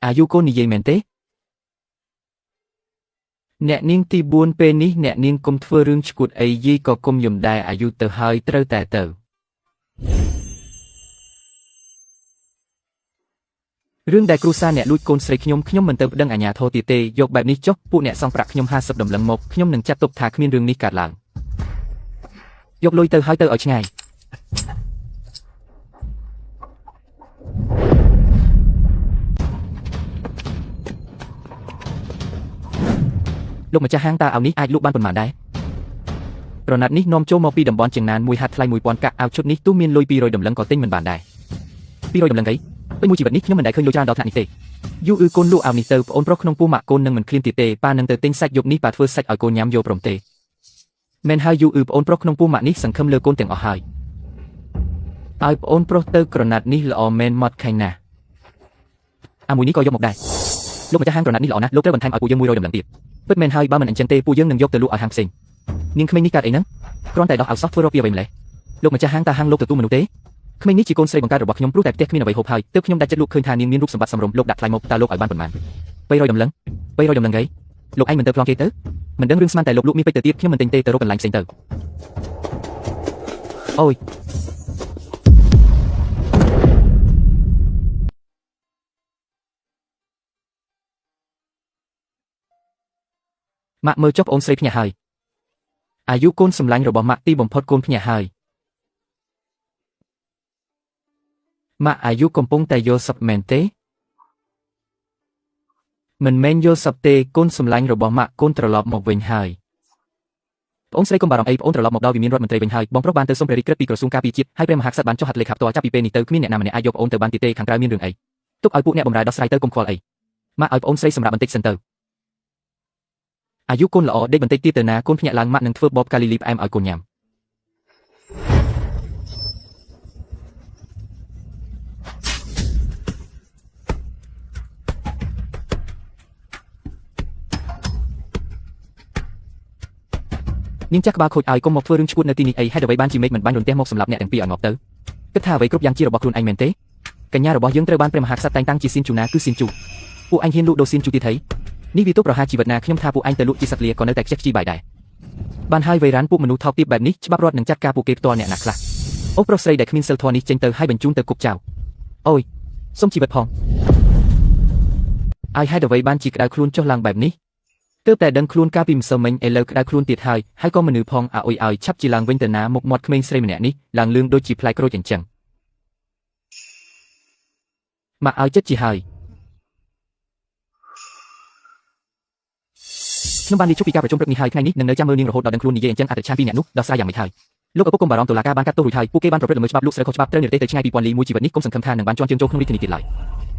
Speaker 1: อายุโกนิเยเมนเตเนนิ่งตีบุญเป็นนี้เนนิ่งกมทเฟอรึงสกุดไอยีก็กมยมได้อายุเตอร์ไฮเตอร์แต่เตอร์เรื่องใดครูซาเนี่ยลุยโกนใส่ขยมมันเติมดังอัญญาโทติเตยกแบบนี้จบผู้เนี่ยซองปรักขยม50 ดำหลังหมกขยมหนึ่งจัดตบถาขมิ้นเรื่องนี้กัดหลังยกลุยเตอร์ไฮเตอร์เอาช่ไงลูกมันจะห้างตาเอานี้ไอลูกบ้านปนหมาได้ตอนนี้นอมโจมอปีดำบอลเจียงนานมวยหัดไล่มวยปอนกะเอาชุดนี้ตู้เมียนลุยปีโรยดำหลังก่อติ้งมันบานได้ปีโรยดำหลังไงไปมวยจีบัดนี้ขยมมันได้เคยโยจานดอกหนักนิเตยูอือโกนลูกเอานิเตอร์ปนเพราะขนมปูหมักโกนนึงมันคลีนติเตปานึงเตอร์ติ้งแซกยกนี้ปาดเฟิร์สแซกเอาโกนย้ำโยปรมเตแมนไฮยูอือปนเพราะขนมปูหมักนี้สังคมเลือโกนเตียงออกไฮไอปนเพราะเตอร์กระนัดนี้ละอแมนมอดใครน่ะอามวยนี้ก็ยกหมกได้ลูกมันจะห้างกระนัดนี้ละนะลูกเตอร์บันทันเอาปูยังมวยโรยดำหลังตีเปิดแมนไฮบ้ามันอันเจนเตปูยังนึงยกเตอร์ลูกเอาหางเซ็งนิ่งขมิ้นนี่การเองนั้นกรอนแต่ดอกเอาซอฟต์เวอร์โรเปียไปเลยลูกมันจะห้างตาห้างลูกเตอร์ตู้มนุษย์เต้ขมิ้นนี่จีโกนใส่บังการระบบขยมปลุกแต่เต็กขมิ้นเอาไว้หอบไฮเติบขยมได้จัดลูกคืนทานิ่งมีรูปสมบัติสมรมลูกดัดไฟมกตาลูกไอ้บ้านปนมันไปโรยดำหลังไงลูกไอ้มันเตอร์พลองเกเตอร์มันเดินเรื่องสมันแต่ลูกมีไปเตอร์ตีขยมมันเต็งเตอร์โรกันไลน์เซ็งเตอร์โอ้ยมะเมื่อจบองค์ใส่พญาไฮอายุโกนสำลังระบบมะตีบ่มพอดโกนพญาไฮมะอายุกำปงแต่โยสับเมนเตมันเมนโยสับเตโกนสำลังระบบมะโกนตรลอบหมกเวงไฮองค์ใส่กบารองไอองค์ตรลอบหมกดาววิมินรถมันเตยเวงไฮบองเพราะบานเตอร์สมเปริกระปีกระสุนกาปีจิตให้เปรมหักสัตว์บานเจ้าหัดเลยขับตัวจับปีเปนิเตอร์ขมิ้นเนี่ยนำเนี่ยอายกองค์เตอร์บานติเตขังกลายมีเรื่องไอตุกเอาปุ๊เนี่ยบ่มรายดอสไรเตอร์กลมควอลไอมะเอาองค์ใส่สำหรับบันติกเซนเตอร์อายุโกนละอได้บันติกตีเตอร์นาโกนพญาลังมะหนึ่งเฟิร์บบอบกาลิลิปแอมเอาโกนยามนิ่งจักบาโคดไอก็มอกเฟอร์รึงชกุดในตีนี้ไอให้เดาไว้บ้านจีเมกเหมือนบ้านโดนเตะมอกสำหรับเนี่ยแต่งปีอ่อนงอกเตอร์ก็ท่าไว้กรุ๊ปยังจีระบอกครูนไอเมนเต้กันยาระบอกยังเตอร์บ้านเปรมหักสัตว์ตั้งจีซินจูนาคือซินจูปูอันเฮียนลูโดซินจูตีไทยนี่วิตุประหาจีบัดนาขยมทาปูอันเตอร์ลูจีสัตเลียก่อนเนอแต่เช็คจีใบได้บ้านไฮไวรันปูมนุษย์ทอปตีแบบนี้ฉบับรอดหนึ่งจัดการปูเก็บตัวเนี่ยหนักละโอโปรเซย์เด็กมินเซลทอนี้เจนเตอร์ให้บรรจุเตอร์กุบเจ้าโอ้ยส้มจีบัดพองไอให้เดาไว้บ้านจีกระดาครูนเจ้าลังแบบนี้เติบแต่ดังครูนกาปิมเซอร์เมนเอเลกระดาครูนติดไฮให้ก็มนุษย์พองอาโอยไอชับจีลังเว้นแต่น้ำมกมอดขมิ้นเซรมเนี่ยนี้ลังเลืองโดยจีพลายกระโดดจังมาเอาจัดจีไฮน้ำบานดีชุบปีกาประชุมเรื่องนี้ไฮในนี้หนึ่งเนื้อจามมือนิ่งระหดดอกดังครูนี่เย็นจังอาจจะชาปีเนี่ยนุดอกสายอย่างไม่ไทยลูกกับพวกกรมบารองตุลาการบ้านกัตโตรุไทยผู้เก็บบ้านประเภทละเมิดฉบับลูกเสือเขาฉบับเตอร์เนเรเตอร์ช่างปีปอนลีมูจีบันนี้กรมสังคมทานหนึ่งบ้านจวนเจียงโจขนมริทินิติไหล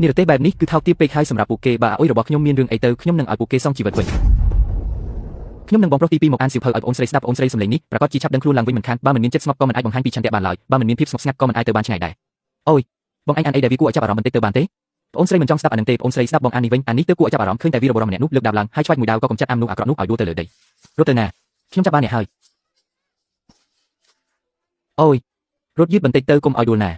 Speaker 1: นี่เรเตอร์แบบนี้คือเท่าที่ไปไฮสำหรับผู้เก็บบาโอ้ยระบอกขยมมีเรื่องไอเตอร์ขยมหนึ่งเอาผู้เก็บซ่องจีบัดเว้ยขยมหนึ่งบองโปรตีปีหมกอันสิวเพอเอาองค์เสด็จดับองค์เสด็จสำเร็จนี้ประกอบจีชับดังครูลังไว้เหมือนคันบ้านมันมีเจ็ดสมอกก็มันไอบองฮันปีชันเตะบานลอยบ้านมันมีพิบสมอกสงัดก็มันไอเตอร์บานช่างไงได้โอ้ยบองไออันไอเดวิกูจับอารมณ์มันเตอร์บานเตองค์เสด็จมันจ้องสตับอันหนึ่งเตองค์เสด็จดับบองอันนี้เว้นอันนี้เตอร์กูจับอารมณ์ขึ้นแต่วิโรบรมเนี่ยนุบเลือกดาวลังให้ช่วยมือดาวก็กำจัดอัมนุอักรนุอัยดูเตอร์เลยรถเตอร์นาขยมจับบ้านเนี่ยไฮโอ้ยรถยืดบันเตเตอร์กลมเอาดูน่ะ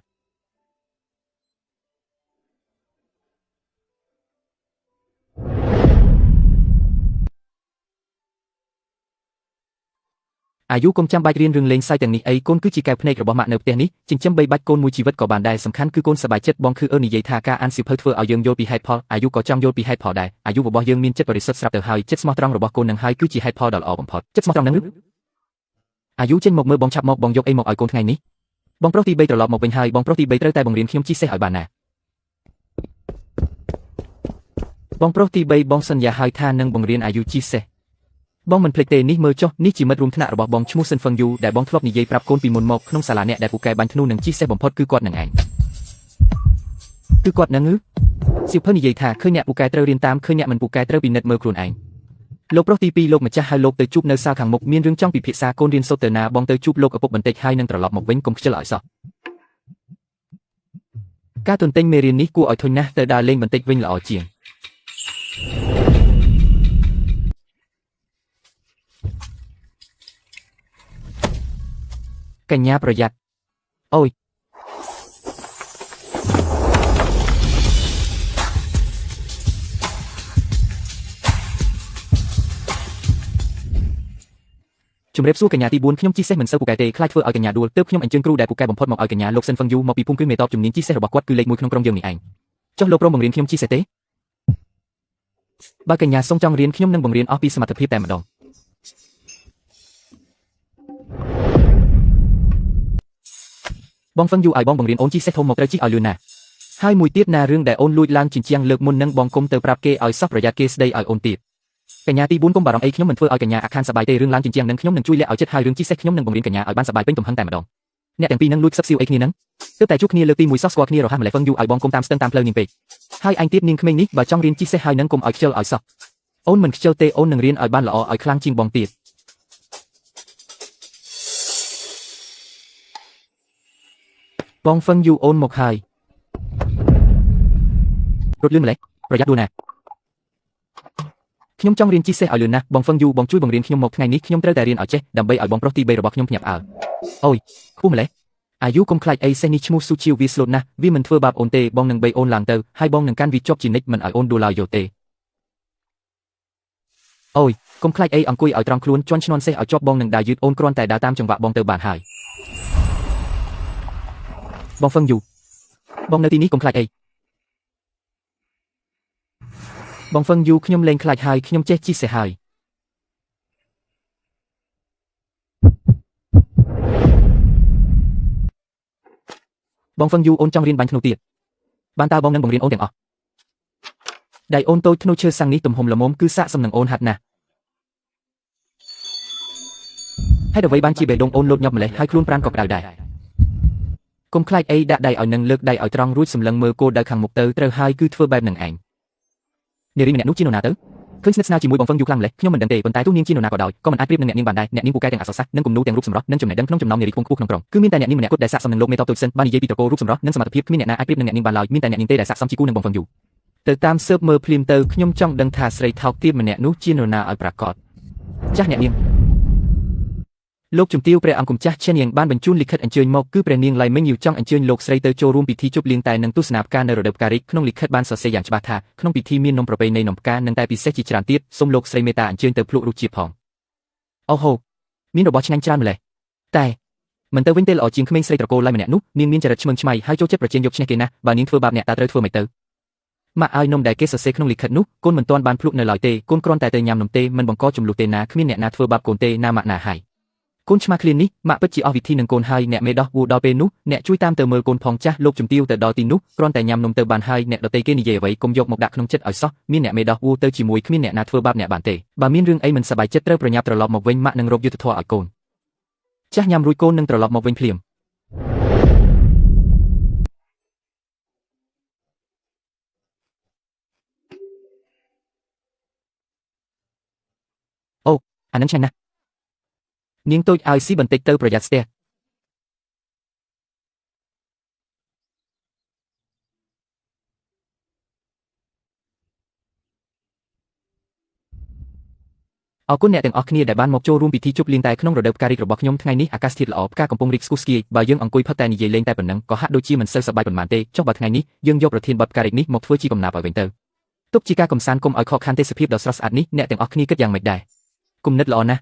Speaker 1: อายุกลมจำใบเรียนเรื่องเลงไซแต่งนี้ไอ้ก้นคือจีแกพเนกระบอมะเนบเตนี้จึงจำใบบัดก้นมวยชีวิตก่อบานได้สำคัญคือก้นสบายเจ็ดบองคือนิยทากาอันสิบเพิร์ทเฟอร์เอายังโยปีไฮพออายุก็จำโยปีไฮพอได้อายุบ่ยังมีเจ็ดบริสุทธิ์สลับเตอร์ไฮเจ็ดสมอตรังระบก้นหนึ่งไฮคือจีไฮพอดอลออกบอมพอดเจ็ดสมอตรังนั้นหรืออายุเช่นหมกมือบองฉับหมกบองยกไอ้หมกไอ้ก้นไงนี้บองโปรตีใบตลอดหมกเป็นไฮบองโปรตีใบเตอร์แต่บองเรียนขยมจีเซ่หอยบานน่ะ បងប្រុសទី3បងសន្យាហើយថានឹងបង្រៀនអាយុជីសេះបងមិនភ្លេចទេនេះមើលចុះនេះជាមិត្តរួមថ្នាក់របស់បងឈ្មោះសិនហ្វឹងយូដែលបងធ្លាប់និយាយប្រាប់កូនពីមុនមកក្នុងសាលាអ្នកដែលពូកែបាញ់ធ្នូនឹងជីសេះបំផុតគឺគាត់នឹងឯងគឺគាត់នឹងសៀវភៅនិយាយថាឃើញអ្នកពូកែត្រូវរៀនតាមឃើញអ្នកមិនពូកែត្រូវពិនិត្យមើលខ្លួនឯងលោកប្រុសទី2លោកម្ចាស់ហើយលោកទៅជួបនៅសាលខាងមុខមានរឿងចង់ពិភាក្សាកូនរៀនសូត្រទៅណាបងទៅជួបលោកឪពុកបន្តិចហើយនឹងត្រឡប់មកវិញកុំខ្ជិលឲ្យសោះការទន្ទិញមេរៀននេះគួរឲ្យធុញណាស់ទៅដើរលេងបន្តិចវិញល្អជាងកញ្ញាប្រយ័ត្នអូយជំរាបសួរកញ្ញាទី4ខ្ញុំជីសេះមិនសូវពូកែទេខ្លាចធ្វើឲ្យកញ្ញាដួលទើបខ្ញុំអញ្ជើញគ្រូដែលពូកែបំផុតមកឲ្យកញ្ញាលោកសិនហ្វឹងយូមកពីភូមិគឺមេតបជំនាញជីសេះរបស់គាត់គឺលេខ1ក្នុងក្រុងយើងនេះឯងចុះលោកព្រមបង្រៀនខ្ញុំជីសេះទេបើកញ្ញាសូមចង់រៀនខ្ញុំនឹងបង្រៀនអស់ពីសមត្ថភាពតែម្ដងបងហ្វឹងយូឲ្យបងបង្រៀនអូនជីសេះធំមកត្រូវជីឲ្យលឿនណាស់ហើយមួយទៀតណារឿងដែលអូនលួចឡើងជញ្ជាំងលើកមុននឹងបងគុំទៅប្រាប់គេឲ្យសោះប្រយ័ត្នគេស្ដីឲ្យអូនទៀតកញ្ញាទី4កុំបារម្ភអីខ្ញុំមិនធ្វើឲ្យកញ្ញាអាខានសប្បាយទេរឿងឡើងជញ្ជាំងនឹងខ្ញុំនឹងជួយលាក់ឲ្យចិត្តហើយរឿងជីសេះខ្ញុំនឹងបង្រៀនកញ្ញាឲ្យបានសប្បាយពេញទំហឹងតែម្ដងអ្នកទាំងពីរនឹងលួចខ្សឹបស៊ីវអីគ្នានឹងទើបតែជួបគ្នាលើកទី1សោះស្គាល់គ្នារហ័សម្លេះហ្វឹងយូឲ្យបងគុំតាមស្ទឹងតាមផ្លូវនាងពេកហើយអញទៀតនាងក្មេងនេះបើចង់រៀនជីសេះហើយនឹងគុំឲ្យខ្ជិលឲ្យសោះអូនមិនខ្ជិលទេអូននឹងរៀនឲ្យបានល្អឲ្យខ្លាំងជាងបងទៀតបងហ្វឹងយូអូនមកហើយរត់លឿនម្លេះប្រយ័ត្នដួលណាខ្ញុំចង់រៀនជីសេះឲ្យលឿនណាស់បងហ្វឹងយូបងជួយបង្រៀនខ្ញុំមកថ្ងៃនេះខ្ញុំត្រូវតែរៀនឲ្យចេះដើម្បីឲ្យបងប្រុសទី3របស់ខ្ញុំភ្ញាក់ផ្អើលអូយខ្ពស់ម្លេះអាយុកុំខ្លាចអីសេះនេះឈ្មោះស៊ូជាវវាស្លូតណាស់វាមិនធ្វើបាបអូនទេបងនឹងបីអូនឡើងទៅហើយបងនឹងកាន់វាជាប់ជានិច្ចមិនឲ្យអូនដួលឡើយយកទេអូយកុំខ្លាចអីអង្គុយឲ្យត្រង់ខ្លួនជន់ឈ្នន់សេះឲ្យជាប់បងនឹងដើរយឺតអូនគ្រាន់តែដើរតាមចង្វាក់បងទៅបានហើយបងហ្វឹងយូបងនៅទីនេះកុំខ្លាចអីបងហ្វឹងយូខ្ញុំលែងខ្លាចហើយខ្ញុំចេះជីសេះហើយបងហ្វឹងយូអូនចង់រៀនបាញ់ធ្នូទៀតបានតើបងនឹងបង្រៀនអូនទាំងអស់ដៃអូនតូចធ្នូឈើសាំងនេះទំហំល្មមគឺសាកសំនឹងអូនហាត់ណាស់ហើយអ្វីបានជាបេះដូងអូនលោតញាប់ម្លេះហើយខ្លួនប្រាណក៏ក្តៅដែរកុំខ្លាចអីដាក់ដៃឲ្យនឹងលើកដៃឲ្យត្រង់រួចសម្លឹងមើលគោលដៅខាងមុខទៅត្រូវហើយគឺធ្វើបែបនឹងឯងនារីម្នាក់នោះជានរណាទៅឃើញស្និទ្ធស្នាលជាមួយបងហ្វឹងយូខ្លាំងម្លេះខ្ញុំមិនដឹងទេប៉ុន្តែទោះនាងជានរណាក៏ដោយក៏មិនអាចប្រៀបនឹងអ្នកនាងបានដែរអ្នកនាងពូកែទាំងអក្សរសាស្ត្រនិងគំនូរទាំងរូបសម្រស់និងចំណេះដឹងក្នុងចំណោមនារីខ្ពង់ខ្ពស់ក្នុងក្រុងគឺមានតែអ្នកនាងម្នាក់គត់ដែលស័ក្តិសមនឹងលោកមេតបតូចសិនបាននិយាយពីត្រកូលរូបសម្រស់និងសមត្ថភាពគ្មានអ្នកណាអាចប្រៀបនឹងអ្នកនាងបានឡើយមានតែអ្នកនាងទេដែលស័ក្តិសមជាគូនឹងបងហ្វឹងយូទៅតាមស៊ើបមើលភ្លាមទៅខ្ញុំចង់ដឹងថាស្រីថោកទាបម្នាក់នោះជានរណាឲ្យប្រាកដចាស់អ្នកនាងលោកជំទាវព្រះអង្គម្ចាស់ឈិនយ៉ាងបានបញ្ជូនលិខិតអញ្ជើញមកគឺព្រះនាងឡៃមិញយូចង់អញ្ជើញលោកស្រីទៅចូលរួមពិធីជប់លៀងតែនឹងទស្សនាផ្កានៅរដូវផ្ការីកក្នុងលិខិតបានសរសេរយ៉ាងច្បាស់ថាក្នុងពិធីមាននំប្រពៃណីនំផ្កានិងតែពិសេសជាច្រើនទៀតសូមលោកស្រីមេត្តាអញ្ជើញទៅភ្លក់រសជាតិផងអូហូមានរបស់ឆ្ងាញ់ច្រើនម្ល៉េះតែមិនទៅវិញទេល្អជាងក្មេងស្រីត្រកូលឡៃម្នាក់នោះនាងមានចរិតឆ្មឹងឆ្មៃហើយចូលចិត្តប្រជែងយកឈ្នះគេណាស់បើនាងធ្វើបាបអ្នកតើត្រូវធ្វើម៉េចទៅម៉ាក់ឲ្យនំដែលគេសរសេរក្នុងលិខិតនោះកូនមិនទាន់បានភ្លក់នៅឡើយទេកូនគ្រាន់តែទៅញ៉ាំនំទេមិនបង្កចំនួនទេណាគ្មានអ្នកណាធ្វើបាបកូនទេណាម៉ាក់ណាហើយកូនឆ្មាឃ្លាននេះម៉ាក់ពិតជាអស់វិធីនឹងកូនហើយអ្នកមេដោះវូដល់ពេលនោះអ្នកជួយតាមទៅមើលកូនផងចាស់លោកជំទាវទៅដល់ទីនោះគ្រាន់តែញ៉ាំនំទៅបានហើយអ្នកដទៃគេនិយាយអ្វីកុំយកមកដាក់ក្នុងចិត្តឲ្យសោះមានអ្នកមេដោះវូទៅជាមួយគ្មានអ្នកណាធ្វើបាបអ្នកបានទេបើមានរឿងអីមិនសប្បាយចិត្តត្រូវប្រញាប់ត្រឡប់មកវិញម៉ាក់នឹងរកយុត្តិធម៌ឲ្យកូនចាស់ញ៉ាំរួចកូននឹងត្រឡប់មកវិញភ្លាមអូអានឹងឆ្ងាញ់ណាស់នាងតូចឲ្យស៊ីបន្តិចទៅប្រយ័ត្នស្ទះអរគុណអ្នកទាំងអស់គ្នាដែលបានមកចូលរួមពិធីជប់លៀងតែក្នុងរដូវផ្ការីករបស់ខ្ញុំថ្ងៃនេះអាកាសធាតុល្អផ្កាកំពុងរីកស្គុះស្គាយបើយើងអង្គុយផឹកតែនិយាយលេងតែប៉ុណ្ណឹងក៏ហាក់ដូចជាមិនសូវសប្បាយប៉ុន្មានទេចុះបើថ្ងៃនេះយើងយកប្រធានបទផ្ការីកនេះមកធ្វើជាកំណាព្យឲ្យវិញទៅទុកជាការកំសាន្តកុំឲ្យខកខានទេសភាពដ៏ស្រស់ស្អាតនេះអ្នកទាំងអស់គ្នាគិតយ៉ាងម៉េចដែរគំនិតល្អណាស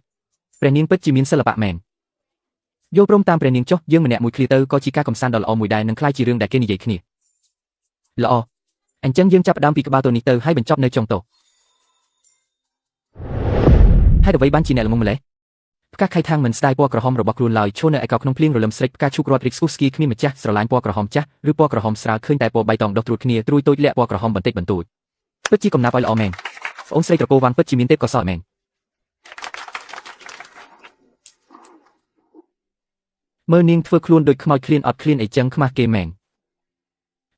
Speaker 1: ់ព្រះនាងពិតជាមានសិល្បៈមែនយល់ព្រមតាមព្រះនាងចុះយើងម្នាក់មួយឃ្លាទៅក៏ជាការកំសាន្តដ៏ល្អមួយដែរនឹងក្លាយជារឿងដែលគេនិយាយគ្នាល្អអញ្ចឹងយើងចាប់ផ្ដើមពីក្បាលតូននេះទៅហើយបញ្ចប់នៅចុងតោហើយអ្វីបានជាអ្នកល្ងងម្លេះផ្កាខៃថាងមិនស្ដាយពណ៌ក្រហមរបស់ខ្លួនឡើយឈរនៅឯកោក្នុងភ្លៀងរលឹមស្រេចផ្កាឈូករត់រីកស្គុះស្គីគ្មានម្ចាស់ស្រឡាញ់ពណ៌ក្រហមចាស់ឬពណ៌ក្រហមស្រាលឃើញតែពណ៌បៃតងដុះត្រួតគ្នាត្រួយតូចលាក់ពណ៌ក្រហមបន្តិចបន្តួច ពិតជាកំណាប់ឲ្យល្អមែនប្អូនស្រីត្រកូលវ៉ាន់ពិតជាមានទេពកោសល្យមែនមើលនាងធ្វើខ្លួនដូចខ្មោចឃ្លានអត់ឃ្លានអីចឹងខ្មាស់គេមែន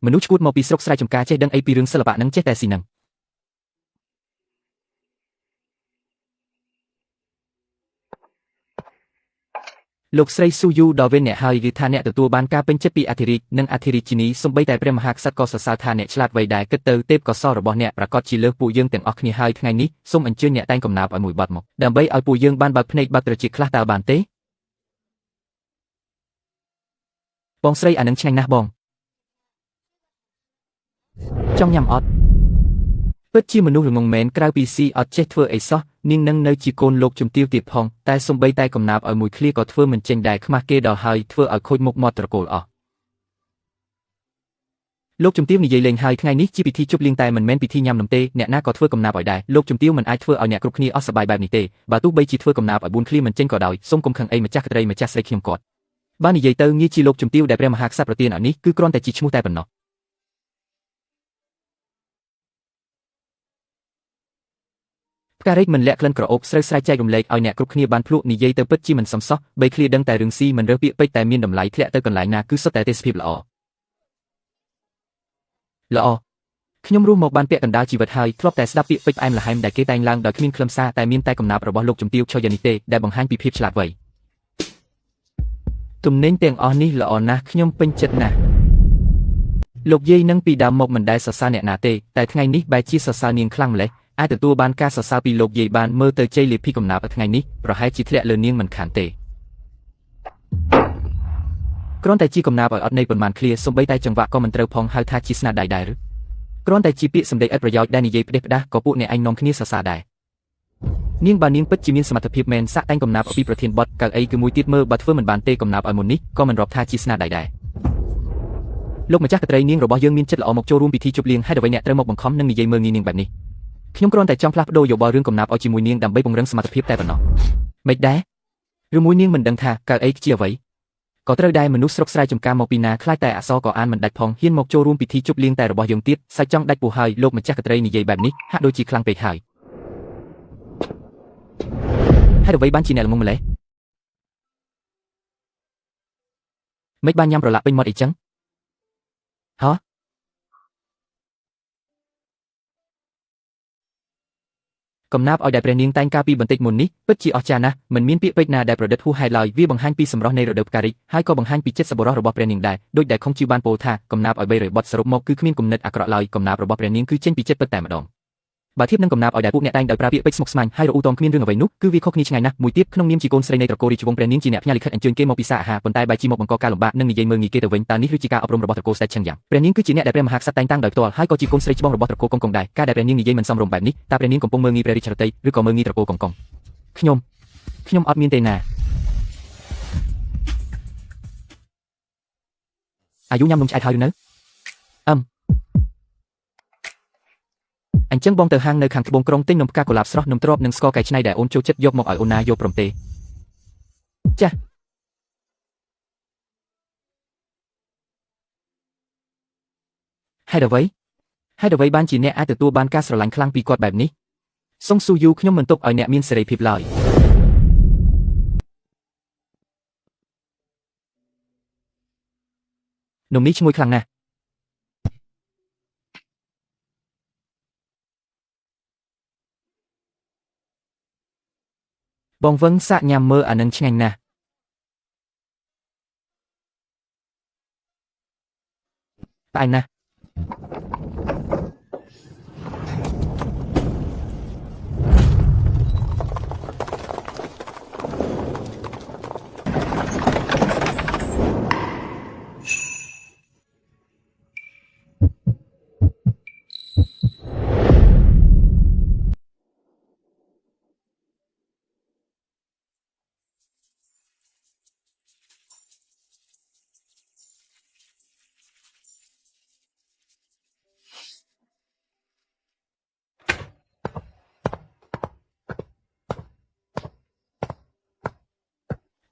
Speaker 1: មនុស្សឈួតមកពីស្រុកស្រែចម្ការចេះដឹងអីពីរឿងសិល្បៈនឹងចេះតែស៊ីនឹងលោកស្រីស៊ូយូដល់វិញអ្នកហើយគឺថាអ្នកទទួលបានការពេញចិត្តពីអធិរាជនិងអធិរាជិនីសូម្បីតែព្រះមហាក្សត្រក៏សរសើរថាអ្នកឆ្លាតវៃដែរគិតទៅទេពកោសល្យរបស់អ្នកប្រកាសជាលើសពួកយើងទាំងអស់គ្នាហើយថ្ងៃនេះសូមអញ្ជើញអ្នកតែងកំណាព្យឲ្យមួយបទមកដើម្បីឲ្យពួកយើងបានបើកភ្នែកបើកត្រចៀកខ្លះតើបានទេបងស្រីអានឹងឆ្ងាញ់ណាស់បងចង់ញ៉ាំអត់ពិតជាមនុស្សល្ងងមែនក្រៅពីស៊ីអត់ចេះធ្វើអីសោះនាងនឹងនៅជាកូនលោកជំទាវទៀតផងតែសំបីតែកំណាព្យឲ្យមួយឃ្លាក៏ធ្វើមិនចេញដែរខ្មាស់គេដល់ហើយធ្វើឲ្យខូចមុខមាត់ត្រកូលអស់លោកជំទាវនិយាយលេងហើយថ្ងៃនេះជាពិធីជប់លៀងតែមិនមែនពិធីញ៉ាំនំទេអ្នកណាក៏ធ្វើកំណាព្យឲ្យដែរលោកជំទាវមិនអាចធ្វើឲ្យអ្នកគ្រប់គ្នាអស់សប្បាយបែបនេះទេបើទោះបីជាធ្វើកំណាព្យឲ្យ4ឃ្លាមិនចេញក៏ដោយសូមកុំខឹងអីម្ចាស់ក្ត្រីម្ចាស់ស្រីខ្ញុំគាត់បាននិយាយទៅងារជាលោកជំទាវដែលព្រះមហាក្សត្រប្រទានឲ្យនេះគឺគ្រាន់តែជាឈ្មោះតែប៉ុណ្ណោះផ្ការេកមិនលាក់ក្លិនក្រអូបស្រូវស្រែកចែករំលែកឲ្យអ្នកគ្រប់គ្នាបានភ្លក់និយាយទៅពិតជាមិនសមសោះបីឃ្លាដឹងតែរឿងស៊ីមិនរើសពាក្យពេចតែមានតម្លៃធ្លាក់ទៅកន្លែងណាគឺសុទ្ធតែទេសភាពល្អខ្ញុំរស់មកបានពាក់កណ្ដាលជីវិតហើយធ្លាប់តែស្ដាប់ពាក្យពេចន៍ផ្អែមល្ហែមដែលគេតែងឡើងដោយគ្មានខ្លឹមសារតែមានតែកំណាព្យរបស់លោកជំទាវឆយនេះទេដែលបង្ហាញពីភាពឆ្លាតវៃទំនិញទាំងអស់នេះល្អណាស់ខ្ញុំពេញចិត្តណាស់លោកយាយនឹងពីដើមមកមិនដែលសរសើរអ្នកណាទេតែថ្ងៃនេះបែរជាសរសើរនាងខ្លាំងម្ល៉េះអាចទទួលបានការសរសើរពីលោកយាយបានមើលទៅជ័យលាភីកំណាព្យថ្ងៃនេះប្រហែលជាធ្លាក់លើនាងមិនខានទេគ្រាន់តែជាកំណាព្យឲ្យអត់ន័យប៉ុន្មានឃ្លាសំបីតែចង្វាក់ក៏មិនត្រូវផងហៅថាជាស្នាដៃដែរឬគ្រាន់តែជាពាក្យសម្ដីឥតប្រយោជន៍ដែលនិយាយផ្ដេសផ្ដាសក៏ពួកអ្នកឯងនាំគ្នាសរសើរដែរនាងបើនាងពិតជាមានសមត្ថភាពមែនសាក់តែងកំណាព្យពីប្រធានបទកៅអីគឺមួយទៀតមើលបើធ្វើមិនបានទេកំណាព្យឲ្យមុននេះក៏មិនរាប់ថាជាស្នាដៃដែរលោកម្ចាស់កត្រីនាងរបស់យើងមានចិត្តល្អមកចូលរួមពិធីជប់លៀងហើយអ្វីអ្នកត្រូវមកបង្ខំនិងនិយាយមើលងាយនាងបែបនេះខ្ញុំគ្រាន់តែចង់ផ្លាស់ប្ដូរយោបល់រឿងកំណាព្យឲ្យជាមួយនាងដើម្បីពង្រឹងសមត្ថភាពតែប៉ុណ្ណោះមិនដែរឬមួយនាងមិនដឹងថាកៅអីជាអ្វីក៏ត្រូវដែរមនុស្សស្រុកស្រែចម្ការមកពីណាខ្លាចតែអក្សរក៏អានមិនដាច់ផងហ៊ានមកចូលរួមពិធីជប់លៀងតែរបស់យើងទៀតសាច់ចង់ដាច់ពោះហើយលោកម្ចាស់កត្រីនិយាយបែបនេះហាក់ដូចជាខ្លាំងពេកហើយហើយអ្វីបានជាអ្នកល្ងងម្លេះមិនបានញ៉ាំប្រឡាក់ពេញមាត់អីចឹងហ៎កំណាព្យឲ្យដែលព្រះនាងតែងការពីបន្តិចមុននេះពិតជាអស្ចារ្យណាស់មិនមានពាក្យពេចន៍ណាដែលប្រឌិតហួសហេតុឡើយវាបង្ហាញពីសម្រស់នៃរដូវផ្ការីកហើយក៏បង្ហាញពីចិត្តសប្បុរសរបស់ព្រះនាងដែរដូចដែលខុងជីបានពោលថាកំណាព្យឲ្យ300បទសរុបមកគឺគ្មានគំនិតអាក្រក់ឡើយកំណាព្យរបស់ព្រះនាងគឺចេញពីចិត្តពិតតែម្ដងបើធៀបនឹងកំណាព្យឲ្យដែលពួកអ្នកតែងដោយប្រើពាក្យពេចន៍ស្មុគស្មាញហើយរអ៊ូតមគ្មានរឿងអ្វីនោះគឺវាខុសគ្នាឆ្ងាយណាស់មួយទៀតក្នុងនាមជាកូនស្រីនៃត្រកូលរាជវង្សព្រះនាងជាអ្នកផ្ញើលិខិតអញ្ជើញគេមកពិសាអាហារប៉ុន្តែបែរជាមកបង្កការលំបាកនិងនិយាយមើលងាយគេទៅវិញតើនេះគឺជាការអប់រំរបស់ត្រកូលស្ដេចឈឹងយ៉ាងព្រះនាងគឺជាអ្នកដែលព្រះមហាក្សត្រតែងតាំងដោយផ្ទាល់ហើយក៏ជាកូនស្រីច្បងរបស់ត្រកូលកុងកុងដែរការដែលព្រះនាងនិយាយមិនសមរម្យបែបនេះតើព្រះនាងកំពុងមើលងាយព្រះរាជរតីឬក៏មើលងាយត្រកូលកុងកុងខ្ញុំអត់មានទេណាអាយុញ៉ាំនំឆ្អែតហើយឬនៅអញ្ចឹងបងទៅហាងនៅខាងត្បូងក្រុងទិញនំផ្កាកុលាបស្រស់នំទ្របនិងស្ករកែច្នៃដែលអូនចូលចិត្តយកមកឲ្យអូនណាយកព្រមទេចា៎ហេតុអ្វីបានជាអ្នកអាចទទួលបានការស្រឡាញ់ខ្លាំងពីគាត់បែបនេះសុងស៊ូយូខ្ញុំមិនទុកឲ្យអ្នកមានសេរីភាពឡើយនំនេះឈ្ងុយខ្លាំងណាស់បងវឹងសាក់ញ៉ាំមើលអានឹងឆ្ងាញ់ណាស់ផ្អែមណាស់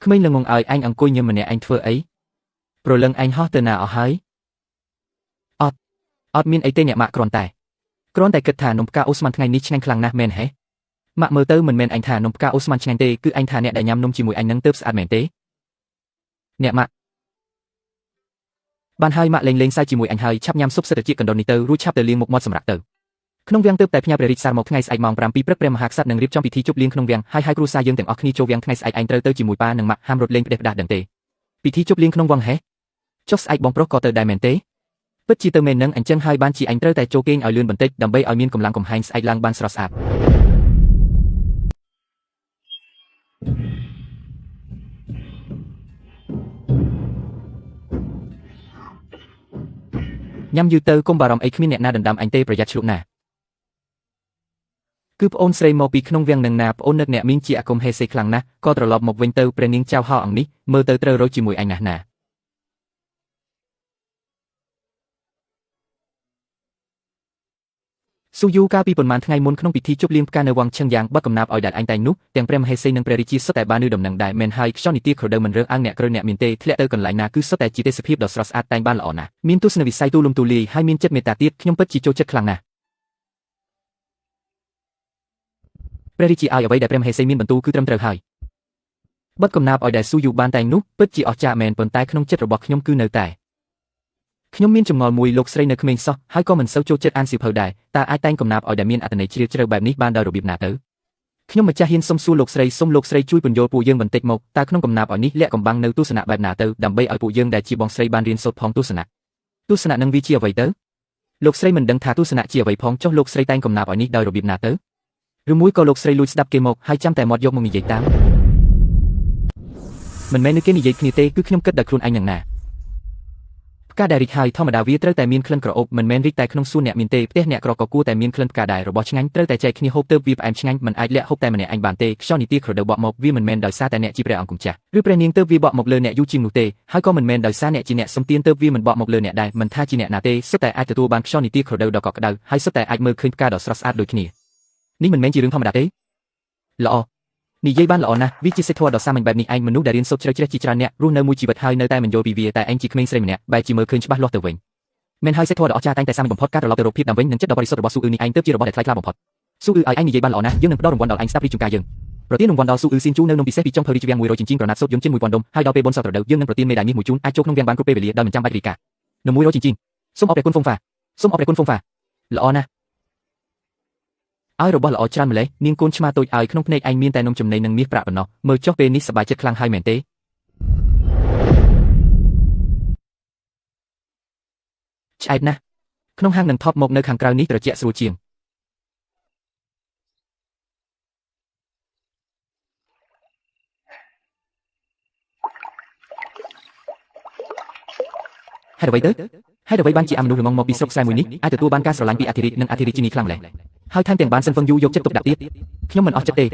Speaker 1: ក្មេងល្ងងឲ្យអញអង្គុយញ៉ាំម្នាក់អញធ្វើអីព្រលឹងអញហោះទៅណាអស់ហើយអត់មានអីទេអ្នកម៉ាក់គ្រាន់តែ គ្រាន់តែគិតថានំផ្កាអូស្មန်ថ្ងៃនេះឆ្ងាញ់ខ្លាំងណាស់មែនហេម៉ាក់មើលទៅមិនមែនអញថានំផ្កាអូស្មန်ឆ្ងាញ់ទេគឺអញថាអ្នកដែលញ៉ាំនំជាមួយអញនឹងទើបស្អាតមែនទេអ្នកម៉ាក់បានហើយម៉ាក់លេងសើចជាមួយអញហើយឆាប់ញ៉ាំស៊ុបសិតត្រចៀកកណ្ដុរនេះទៅរួចឆាប់ទៅលាងមុខមាត់សម្រាប់ទៅក្នុងវាំងទើបតែផ្ញើព្រះរាជសារមកថ្ងៃស្អែកម៉ោង 7 ព្រឹកព្រះមហាក្សត្រនឹងរៀបចំពិធីជប់លៀងក្នុងវាំងហើយគ្រួសារយើងទាំងអស់គ្នាចូលវាំងថ្ងៃស្អែកឯងត្រូវទៅជាមួយប៉ានិងម៉ាក់ហាមរត់លេងផ្ដេសផ្ដាស់ដឹងទេពិធីជប់លៀងក្នុងវាំងហេចុះស្អែកបងប្រុសក៏ទៅដែរមែនទេពិតជាទៅមែននឹងអញ្ចឹងហើយបានជាអញត្រូវតែចូលគេងឲ្យលឿនបន្តិចដើម្បីឲ្យមានកម្លាំងកំហែងស្អែកឡើងបានស្រស់ស្អាតញ៉ាំយូរទៅកុំបារម្ភអីគ្មានអ្នកណាដណ្ដើមអញទេប្រយ័ត្នជ្រុកណាគឺប្អូនស្រីមកពីក្នុងវាំងនឹងណាប្អូននឹកអ្នកមីងជាអាគមហេសេខ្លាំងណាស់ក៏ត្រឡប់មកវិញទៅព្រះនាងចៅហោអង្គនេះមើលទៅត្រូវរកជាមួយអញណាស់ណាស៊ូយូកាលពីប៉ុន្មានថ្ងៃមុនក្នុងពិធីជប់លៀងផ្កានៅវងឈឹងយ៉ាងបတ်កំណាប់ឲ្យដែលអញតែងនោះទាំងព្រះមហេសីនិងព្រះរាជាសុទ្ធតែបាននឿដំណឹងដែរមែនហើយខ្យល់នីតិក្រដៅមិនរើសអើងអ្នកក្រៅអ្នកមានទេធ្លាក់ទៅកន្លែងណាគឺសុទ្ធតែជាទេសភាពដ៏ស្រស់ស្អាតតែងបានល្អណាស់មានទស្សនវិស័យទូលំទូលាយហើយមានចិត្តមេត្តាទៀតខ្ញុំពិតជាចូលចិត្តខ្លាំងណាស់ព្រះរាជាឲ្យអ្វីដែលព្រះមហេសីមានបន្ទូលគឺត្រឹមត្រូវហើយបတ်កំណាប់ឲ្យដែលស៊ូយូបានតែងនោះពិតជាអស្ចារ្យមែនប៉ុន្តែក្នុងចិត្តរបស់ខ្ញុំគឺនៅតែខ្ញុំមានចម្ងល់មួយលោកស្រីនៅក្មេងសោះហើយក៏មិនសូវចូលចិត្តអានសៀវភៅដែរតើអាចតែងកំណាព្យឲ្យដែលមានអត្ថន័យជ្រាលជ្រៅបែបនេះបានដោយរបៀបណាទៅខ្ញុំម្ចាស់ហ៊ានសុំសួរលោកស្រីសុំលោកស្រីជួយពន្យល់ពួកយើងបន្តិចមកតើក្នុងកំណាព្យឲ្យនេះលាក់កំបាំងនៅទស្សនៈបែបណាទៅដើម្បីឲ្យពួកយើងដែលជាបងស្រីបានរៀនសូត្រផងទស្សនៈនឹងវាជាអ្វីទៅលោកស្រីមិនដឹងថាទស្សនៈជាអ្វីផងចុះលោកស្រីតែងកំណាព្យឲ្យនេះដោយរបៀបណាទៅឬមួយក៏លោកស្រីលួចស្ដាប់គេមកហើយចាំតែមាត់យកមកនិយាយតាមមិនមែនគេនិយាយគ្នាទេគឺខ្ញុំគិតដោយខ្លួនឯងនឹងណាផ្កាដែលរីកហើយធម្មតាវាត្រូវតែមានក្លិនក្រអូបមិនមែនរីកតែក្នុងសួនអ្នកមានទេផ្ទះអ្នកក្រក៏គួរតែមានក្លិនផ្កាដែររបស់ឆ្ងាញ់ត្រូវតែចែកគ្នាហូបទៅវាផ្អែមឆ្ងាញ់មិនអាចលាក់ហូបតែម្នាក់ឯងបានទេខ្យល់នីតិក្រដៅបក់មកវាមិនមែនដោយសារតែអ្នកជាព្រះអង្គម្ចាស់ឬព្រះនាងទៅវាបក់មកលើអ្នកយូរជាងនោះទេហើយក៏មិនមែនដោយសារអ្នកជាអ្នកសំទានទៅវាមិនបក់មកលើអ្នកដែរមិនថាជាអ្នកណាទេសុទ្ធតែអាចទទួលបានខ្យល់នីតិក្រដៅដ៏កក់ក្ដៅហើយសុទ្ធតែអាចមើលឃើញផ្កាដ៏ស្រស់ស្អាតដូចគ្នានេះមិនមែនជារឿងធម្មតាទេល្អនិយាយបានល្អណាស់វាជាសេចក្ដីដ៏សាមញ្ញបែបនេះឯងមនុស្សដែលរៀនសូត្រជ្រៅជ្រះជាច្រើនអ្នករស់នៅមួយជីវិតហើយនៅតែមិនយល់ពីវាតែឯងជាក្មេងស្រីម្នាក់បែរជាមើលឃើញច្បាស់លាស់ទៅវិញមែនហើយសេចក្ដីដ៏អស្ចារ្យតែងតែសាមញ្ញបំផុតការត្រឡប់ទៅរកភាពដើមវិញនិងចិត្តដ៏បរិសុទ្ធរបស់ស៊ូអ៊ឺនេះឯងទើបជារបស់ដែលថ្លៃថ្លាបំផុតស៊ូអ៊ឺឲ្យឯងនិយាយបានល្អណាស់យើងនឹងផ្ដល់រង្វាន់ដល់ឯងស្ដាប់រីជំការយើងប្រទានរង្វាន់ដល់ស៊ូអ៊ឺស៊ីនជូនៅនំពិសេសពីចុងភៅរីជវាំង100ចិញ្ចៀនក្រណាត់សូត្រយំជិន1000ដុំហើយដល់ពេលបុណ្យសពត្រដៅយើងនឹងប្រទានមេដាយមាសមួយជូនអាចចូលក្នុងវាំងបានគ្រប់ពេលវេលាដោយមិនចាំបាច់រីកានំ100ចិញ្ចៀនសូមអរព្រះគុណហ្វុងហ្វាសូមអរព្រះគុណហ្វុងហ្វាល្អណាស់ឲ្យរបស់ល្អច្រើនម្លេះនាងកូនឆ្មាតូចឲ្យក្នុងភ្នែកឯងមានតែនំចំណីនិងមាសប្រាក់ប៉ុណ្ណោះមើលចុះពេលនេះសប្បាយចិត្តខ្លាំងហើយមែនទេឆ្អែតណាស់ក្នុងហាងនឹងថប់មកនៅខាងក្រៅនេះត្រជាក់ស្រួលជាងហេតុអ្វីទៅហេតុអ្វីបានជាអមនុស្សល្ងងមកពីស្រុកខ្សែមួយនេះអាចទទួលបានការស្រឡាញ់ពីអធិរាជនិងអធិរាជិនីខ្លាំងម្ល៉េះហើយថែមទាំងបានសិនហ្វឹងយូយកចិត្តទុកដាក់ទៀតខ្ញុំមិនអស់ចិត្តទេ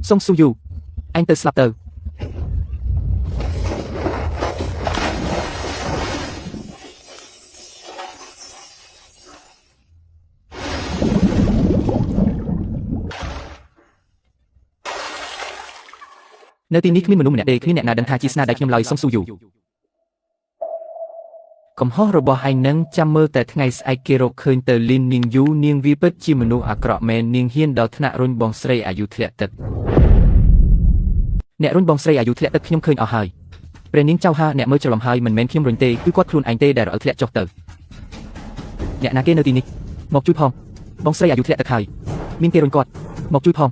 Speaker 1: សុំស៊ូយូអញទៅស្លាប់ទៅនៅទីនេះគ្មានមនុស្សម្នាក់ទេគ្មានអ្នកណាដឹងថាជាស្នាដៃខ្ញុំឡើយសុំស៊ូយូកំហុសរបស់ឯងនឹងចាំមើលតែថ្ងៃស្អែកគេរកឃើញទៅលីននាងយូនាងវាពិតជាមនុស្សអាក្រក់មែននាងហ៊ានដល់ថ្នាក់រុញបងស្រីអាយុធ្លាក់ទឹកអ្នករុញបងស្រីអាយុធ្លាក់ទឹកខ្ញុំឃើញអស់ហើយព្រះនាងចៅហាអ្នកមើលច្រឡំហើយមិនមែនខ្ញុំរុញទេគឺគាត់ខ្លួនឯងទេដែលរអិលធ្លាក់ចុះទៅអ្នកណាគេនៅទីនេះមកជួយផងបងស្រីអាយុធ្លាក់ទឹកហើយមានគេរុញគាត់មកជួយផង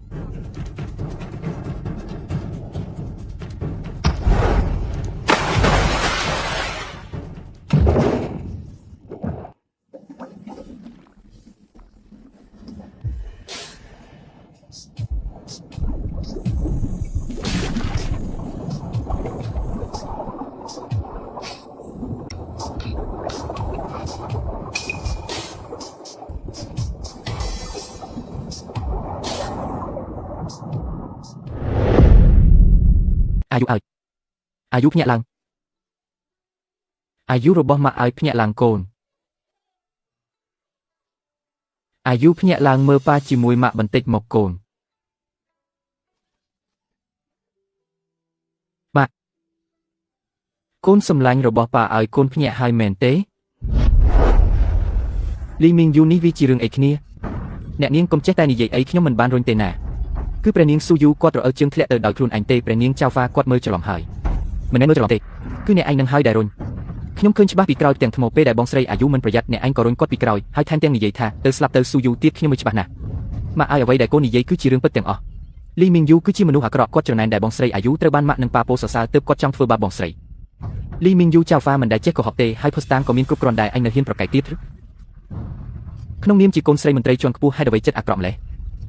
Speaker 1: អាយុភ្ញាក់ឡើងអាយុរបស់ម៉ាក់ឲ្យភ្ញាក់ឡើងកូនអាយុភ្ញាក់ឡើងមើលប៉ាជាមួយម៉ាក់បន្តិចមកកូនម៉ាក់ កូនសម្លាញ់របស់ប៉ាឲ្យកូនភ្ញាក់ហើយមែនទេលីមីងយូនេះវាជារឿងអីគ្នាអ្នកនាងកុំចេះតែនិយាយអីខ្ញុំមិនបានរុញទេណាគឺព្រះនាងស៊ូយូគាត់រអិលជើងធ្លាក់ទៅដោយខ្លួនឯងទេព្រះនាងចៅហ្វាគាត់មើលច្រឡំហើយមិនមែនមើលច្រឡំទេគឺអ្នកឯងនឹងហើយដែលរុញខ្ញុំឃើញច្បាស់ពីក្រោយទាំងថ្មពេលដែលបងស្រីអាយុមិនប្រយ័ត្នអ្នកឯងក៏រុញគាត់ពីក្រោយហើយថែមទាំងនិយាយថាទៅស្លាប់ទៅស៊ូយូទៀតខ្ញុំមើលច្បាស់ណាស់ម៉ាក់ឲ្យអ្វីដែលកូននិយាយគឺជារឿងពិតទាំងអស់លីមីងយូគឺជាមនុស្សអាក្រក់គាត់ច្រណែនដែលបងស្រីអាយុត្រូវបានម៉ាក់និងប៉ាពោសរសើរទើបគាត់ចង់ធ្វើបាបបងស្រីលីមីងយូចៅហ្វាមិនដែលចេះកុហកទេហើយភស្តាងក៏មានគ្រប់គ្រាន់ដែរអញនៅហ៊ានប្រកែកទៀតក្នុងនាមជាកូនស្រីមន្ត្រីជាន់ខ្ពស់ហេតុអ្វីចិត្តអាក្រក់ម្លេះ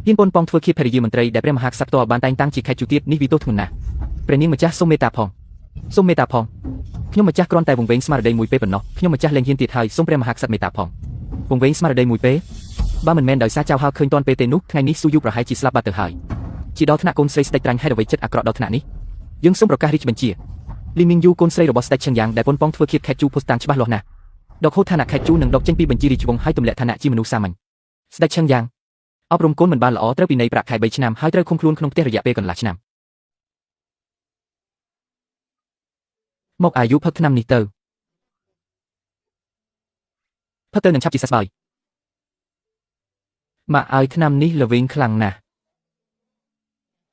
Speaker 1: ហ៊ានប៉ុនប៉ងធ្វើគៀបភរិយាមន្ត្រីដែលព្រះមហាក្សត្រផ្ទាល់បានតែងតាំងជាខេត្តជួទៀតនេះវាទោសធ្ងន់ណាស់ព្រះនាងម្ចាស់សូមមេត្តាផងសូមមេត្តាផងខ្ញុំម្ចាស់គ្រាន់តែវង្វេងស្មារតីមួយពេលប៉ុណ្ណោះខ្ញុំម្ចាស់លែងហ៊ានទៀតហើយសូមព្រះមហាក្សត្រមេត្តាផងវង្វេងស្មារតីមួយពេលបើមិនមែនដោយសារចៅហៅឃើញតនពេលទេនោះថ្ងៃនេះស៊ូយូប្រហែលជាស្លាប់បាត់ទៅហើយជាដល់ថ្នាក់កូនស្រីស្ដេចត្រាញ់ហេតុអ្វីចិត្តអាក្រក់ដល់ថ្នាក់នេះយើងសូមប្រកាសរាជបញ្ជាលីមីងយូកូនស្រីរបស់ស្ដេចឈឹងយ៉ាងដែលប៉ុនប៉ងធ្វើគៀបខេត្តជូភស្តាងច្បាស់លាស់ណាស់ដកហូតឋានៈខេត្តជូនឹងដកចេញពីបញ្ជីរាជវង្សហើយទម្លាក់ឋានៈជាមនុស្សសាមញ្ញស្ដេចឈឹងយ៉ាងអប់រំកូនមិនបានល្អត្រូវពិន័យប្រាក់ខែ3ឆ្នាំហើយត្រូវឃុំខ្លួនក្នុងផ្ទះរយៈពេលកន្លះឆ្នាំមកអាយុផឹកឆ្នាំនេះទៅផឹកទៅនឹងឆាប់ជាសះស្បើយម៉ាក់ឲ្យឆ្នាំនេះល្វីងខ្លាំងណាស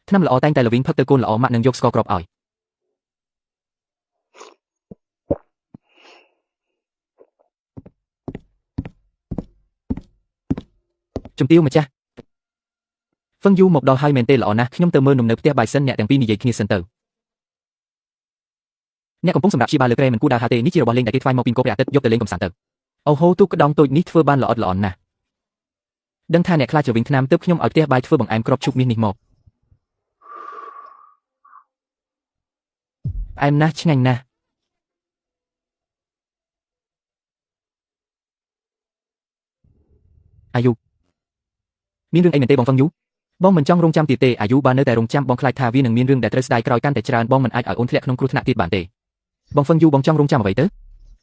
Speaker 1: ់ឆ្នាំល្អតែងតែល្វីងផឹកទៅកូនល្អម៉ាក់នឹងយកស្ករគ្រាប់ឲ្យជំទាវម្ចាស់ហ្វឹងយូមកដល់ហើយមែនទេល្អណាស់ខ្ញុំទៅមើលនំនៅផ្ទះបាយសិនអ្នកទាំងពីរនិយាយគ្នាសិនទៅអ្នកកំពុងសម្រាប់ព្យាបាលលើក្រែមិនគួរដើរហើរទេនេះជារបស់លេងដែលគេថ្វាយមកពីកូរព្រះអាទិត្យយកទៅលេងកំសាន្តទៅអូហូទូកក្តោងតូចនេះធ្វើបានល្អិតល្អន់ណាស់ដឹងថាអ្នកខ្លាចជាវិញឆ្នាំទើបខ្ញុំឲ្យផ្ទះបាយធ្វើបង្អែមគ្រាប់ឈូកមាសនេះមកផ្អែមណាស់ឆ្ងាញ់ណាស់អាយុមានរឿងអីមែនទេបងហ្វឹងយូបងមិនចង់រងចាំទៀតទេអាយុបាននៅតែរងចាំបងខ្លាចថាវានឹងមានរឿងដែលត្រូវស្ដាយក្រោយកាន់តែច្រើនបងមិនអាចឲ្យអូនធ្លាក់ក្នុងគ្រោះថ្នាក់ទៀតបានទេបងហ្វឹងយូបងចង់រងចាំអ្វីទៅ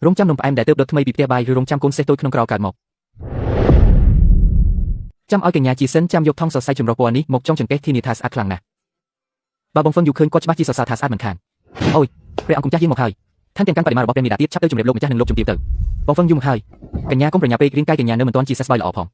Speaker 1: រងចាំនំផ្អែមដែលទើបដុតថ្មីពីផ្ទះបាយឬរងចាំកូនសេះតូចក្នុងក្រោលកើតមកចាំឲ្យកញ្ញាជាសិនចាំយកថង់សរសៃចម្រុះពណ៌នេះមកចង់ចង្កេះធានាថាស្អាតខ្លាំងណាស់បើបងហ្វឹងយូឃើញគាត់ច្បាស់ជាសរសើរថាស្អាតមិនខានអូយព្រះអង្គម្ចាស់យាងមកហើយថែមទាំងកាន់បដិមារបស់ព្រះមេដាទៀតឆាប់ទៅជម្រាបលោកម្ចាស់និងលោកជំទាវទៅបងហ្វឹងយូមកហើយកញ្ញាកុំប្រញាប់ពេករាងកាយកញ្ញានៅមិនទាន់ជាសះស្បើយល្អផង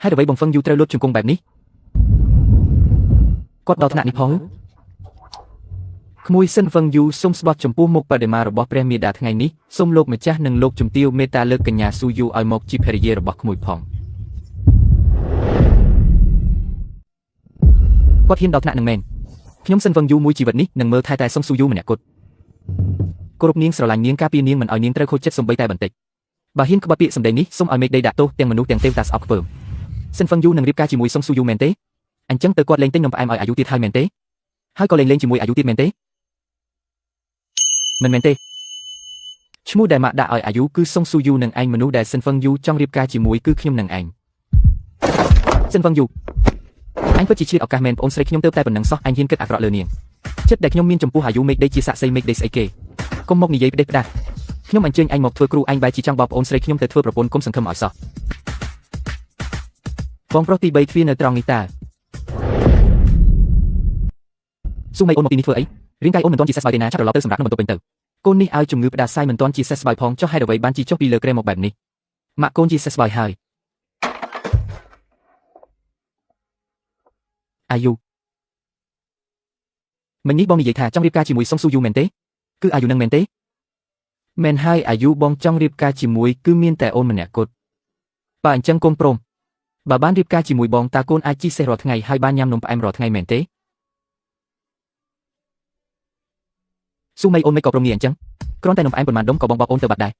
Speaker 1: ហេតុអ្វីបងហ្វឹងយូត្រូវលុតជង្គង់បែបនេះគាត់ដល់ថ្នាក់នេះផងក្មួយសិនហ្វឹងយូសូមស្បត់ចំពោះមុខបដិមារបស់ព្រះមេដាថ្ងៃនេះសូមលោកម្ចាស់និងលោកជំទាវមេត្តាលើកកញ្ញាស៊ូយូឲ្យមកជាភរិយារបស់ក្មួយផងគាត់ហ៊ានដល់ថ្នាក់នឹងមែនខ្ញុំសិនហ្វឹងយូមួយជីវិតនេះនឹងមើលថែតែសុងស៊ូយូម្នាក់គត់គោរពនាងស្រឡាញ់នាងការពារនាងមិនឲ្យនាងត្រូវខូចចិត្តសំបីតែបន្តិចបើហ៊ានក្បត់ពាក្យសម្ដីនេះសូមឲ្យមេឃដីដាក់ទោសទាំងមនុស្សទាំងទេវតាស្អប់ខ្ពើមសិនហ្វឹងយូនឹងរៀបការជាមួយសុងស៊ូយូមែនទេអញ្ចឹងទៅគាត់លេងទិញនំផ្អែមឲ្យអាយុទៀតហើយមែនទេហើយក៏លេងជាមួយអាយុទៀតមែនទេមិនមែនទេឈ្មោះដែលម៉ាក់ដាក់ឲ្យអាយុគឺសុងស៊ូយូនិងឯងមនុស្សដែលសិនហ្វឹងយូចង់រៀបការជាមួយគឺខ្ញុំនិងឯងសិនហ្វឹងយូអញពិតជាឆ្លៀតឱកាសមែនប្អូនស្រីខ្ញុំទៅតែប៉ុណ្ណឹងសោះអញហ៊ានគិតអាក្រក់លើនាងចិត្តដែលខ្ញុំមានចំពោះអាយុមេឃដីជាសាក់សីមេឃដីស្អីគេកុំមកនិយាយផ្ដេសផ្ដាស់ខ្ញុំអញ្ជើញអញមកធ្វើគ្រូអញបែរជាចង់បោកប្អូនស្រីខ្ញុំទៅធ្វើប្រពន្ធគុំសង្ឃឹមឲ្យសោះបងប្រុសទី3ទ្វារនៅត្រង់នេះតើស៊ូមេអូនមកទីនេះធ្វើអីរាងកាយអូនមិនទាន់ជាសះស្បើយទេណាចាប់ត្រឡប់ទៅសម្រាប់ក្នុងបន្ទប់ពេញទៅកូននេះឲ្យជំងឺផ្ដាសាយមិនទាន់ជាសះស្បើយផងចុះហេតុអ្វីបានជីចុះពីលើក្រែមកបែបនេះម៉ាក់កូនជាសះស្បើយហើយអាយុមិញនេះបងនិយាយថាចង់រៀបការជាមួយសុងស៊ូយូមែនទេគឺអាយុនឹងមែនទេមែនហើយអាយុបងចង់រៀបការជាមួយគឺមានតែអូនម្នាក់គត់បើអញ្ចឹងកូនព្រមបើបានរៀបការជាមួយបងតើកូនអាចជិះសេះរាល់ថ្ងៃហើយបានញ៉ាំនំផ្អែមរាល់ថ្ងៃមែនទេស៊ូមីអូនមិនក៏ព្រមងាយអញ្ចឹងគ្រាន់តែនំផ្អែមប៉ុន្មានដុំក៏បងបោកអូនទៅបាត់ដែរ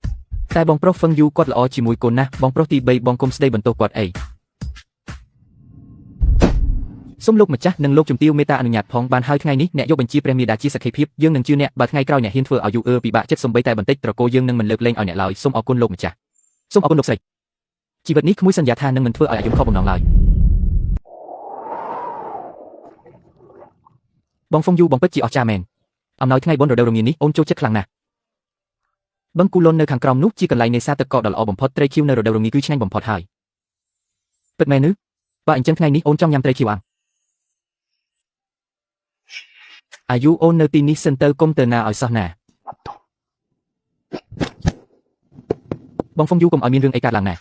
Speaker 1: តែបងប្រុសហ្វឹងយូគាត់ល្អជាមួយកូនណាស់បងប្រុសទី3បងគុំស្ដីបន្ទោសគាត់អីសូមលោកម្ចាស់និងលោកជំទាវមេត្តាអនុញ្ញាតផងបានហើយថ្ងៃនេះអ្នកយកបញ្ជាព្រះមេដាជាសក្ខីភាពយើងនឹងជឿអ្នកបើថ្ងៃក្រោយអ្នកហ៊ានធ្វើឲ្យយូពិបាកចិត្តសំបីតែបន្តិចត្រកូលយើងនឹងមិនលើកលែងឲ្យអ្នកឡើយសូមអរគុណលោកម្ចាស់សូមអរគុណលោកស្រីជីវិតនេះក្មួយសន្យាថានឹងមិនធ្វើឲ្យអាយុខកបំណងឡើយបងហ្វុងយូបងពិតជាអស្ចារ្យមែនអំណោយថ្ងៃបុណ្យរដូវរងានេះអូនចូលចិត្តខ្លាំងណាស់បឹងគូលុននៅខាងក្រោមនោះជាកន្លែងនេសាទទឹកកកដ៏ល្អបំផុតត្រីខៀវនៅរដូវរងាគឺឆ្ងាញ់បំផុតហើយពិតមែនឬបើអញ្ចឹងថ្ងៃនេះអូនចង់ញ៉ាំត្រីខៀវអាំង អាយុអូននៅទីនេះសិនទៅកុំទៅណាឲ្យសោះណាបងហ្វុងយូកុំឲ្យមានរឿងអីកើតឡើងណា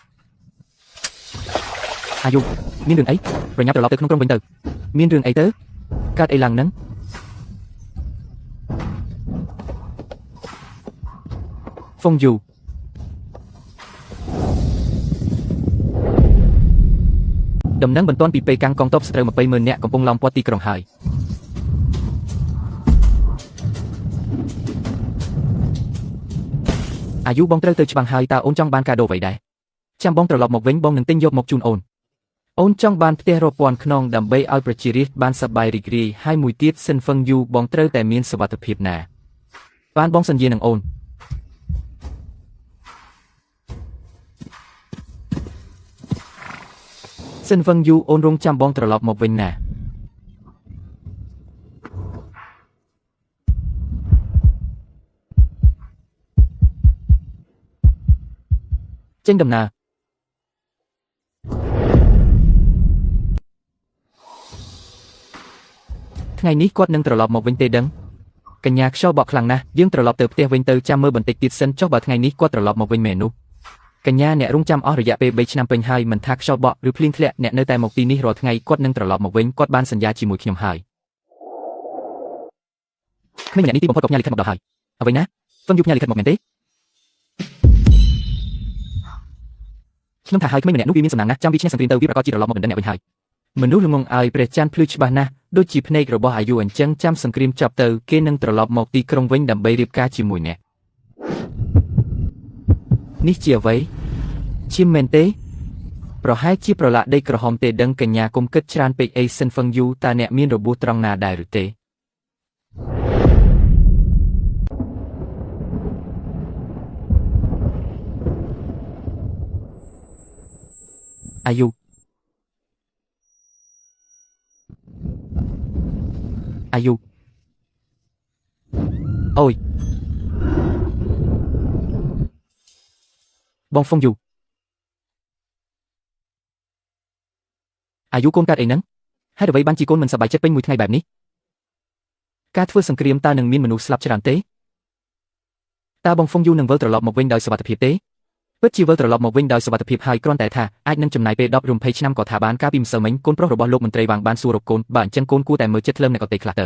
Speaker 1: អាយុមានរឿងអីប្រញាប់ត្រឡប់ទៅក្នុងក្រុងវិញទៅមានរឿងអីទៅកើតអីឡើងហ្នឹងហ្វុងយូដំណឹងបន្ទាន់ពីពេលកាំងកងទ័ពសត្រូវ200,000 នាក់កំពុងឡោមព័ទ្ធទីក្រុងហើយអាយុបងត្រូវទៅច្បាំងហើយតើអូនចង់បានកាដូអ្វីដែរចាំបងត្រឡប់មកវិញបងនឹងទិញយកមកជូនអូនអូនចង់បានផ្ទះរាប់ពាន់ខ្នងដើម្បីឲ្យប្រជារាស្ត្របានសប្បាយរីករាយហើយមួយទៀតសិនហ្វឹងយូបងត្រូវតែមានសុវត្ថិភាពណាបានបងសន្យានឹងអូនសិនហ្វឹងយូអូនរងចាំបងត្រឡប់មកវិញណាចេញដំណើរថ្ងៃនេះគាត់នឹងត្រឡប់មកវិញទេដឹងកញ្ញាខ្យល់បក់ខ្លាំងណាស់យើងត្រឡប់ទៅផ្ទះវិញទៅចាំមើលបន្តិចទៀតសិនចុះបើថ្ងៃនេះគាត់ត្រឡប់មកវិញមែននោះកញ្ញាអ្នករងចាំអស់រយៈពេល3ឆ្នាំពេញហើយមិនថាខ្យល់បក់ឬភ្លៀងធ្លាក់អ្នកនៅតែមកទីនេះរាល់ថ្ងៃគាត់នឹងត្រឡប់មកវិញគាត់បានសន្យាជាមួយខ្ញុំហើយក្មេងម្នាក់នេះទីបំផុតក៏ផ្ញើលិខិតមកដល់ហើយអ្វីណាហ្វឹងយូផ្ញើលិខិតមកមែនទេខ្ញុំថាហើយក្មេងម្នាក់នោះវាមានសំណាងណាស់ចាំវាឈ្នះសង្គ្រាមទៅវាប្រកាសជាត្រឡប់មកដណ្ដឹងអ្នកវិញហើយមនុស្សល្ងងឲ្យព្រះច័ន្ទភ្លឺច្បាស់ណាស់ដូចជាភ្នែករបស់អាយុអញ្ចឹងចាំសង្គ្រាមចប់ទៅគេនឹងត្រឡប់មកទីក្រុងវិញដើម្បីរៀបការជាមួយអ្នកនេះជាអ្វីឈាមមែនទេប្រហែលជាប្រឡាក់ដីក្រហមទេដឹងកញ្ញាគុំគិតច្រើនពេកអីសិនហ្វឹងយូតើអ្នកមានរបួសត្រង់ណាដែរឬទេអាយុអូយបងហ្វុងយូអាយុកូនកើតអីហ្នឹងហេតុអ្វីបានជាកូនមិនសប្បាយចិត្តពេញមួយថ្ងៃបែបនេះការធ្វើសង្គ្រាមតើនឹងមានមនុស្សស្លាប់ច្រើនទេតើបងហ្វុងយូនឹងវិលត្រឡប់មកវិញដោយសុវត្ថិភាពទេពិតជាវិលត្រឡប់មកវិញដោយសុវត្ថិភាពហើយគ្រាន់តែថាអាចនឹងចំណាយពេល10 20 ឆ្នាំក៏ថាបានកាលពីម្សិលមិញកូនប្រុសរបស់លោកមន្ត្រីវាងបានសួររកកូនបើអញ្ចឹងកូនគួរតែមើលចិត្តថ្លើមអ្នកក៏ទេខ្លះទៅ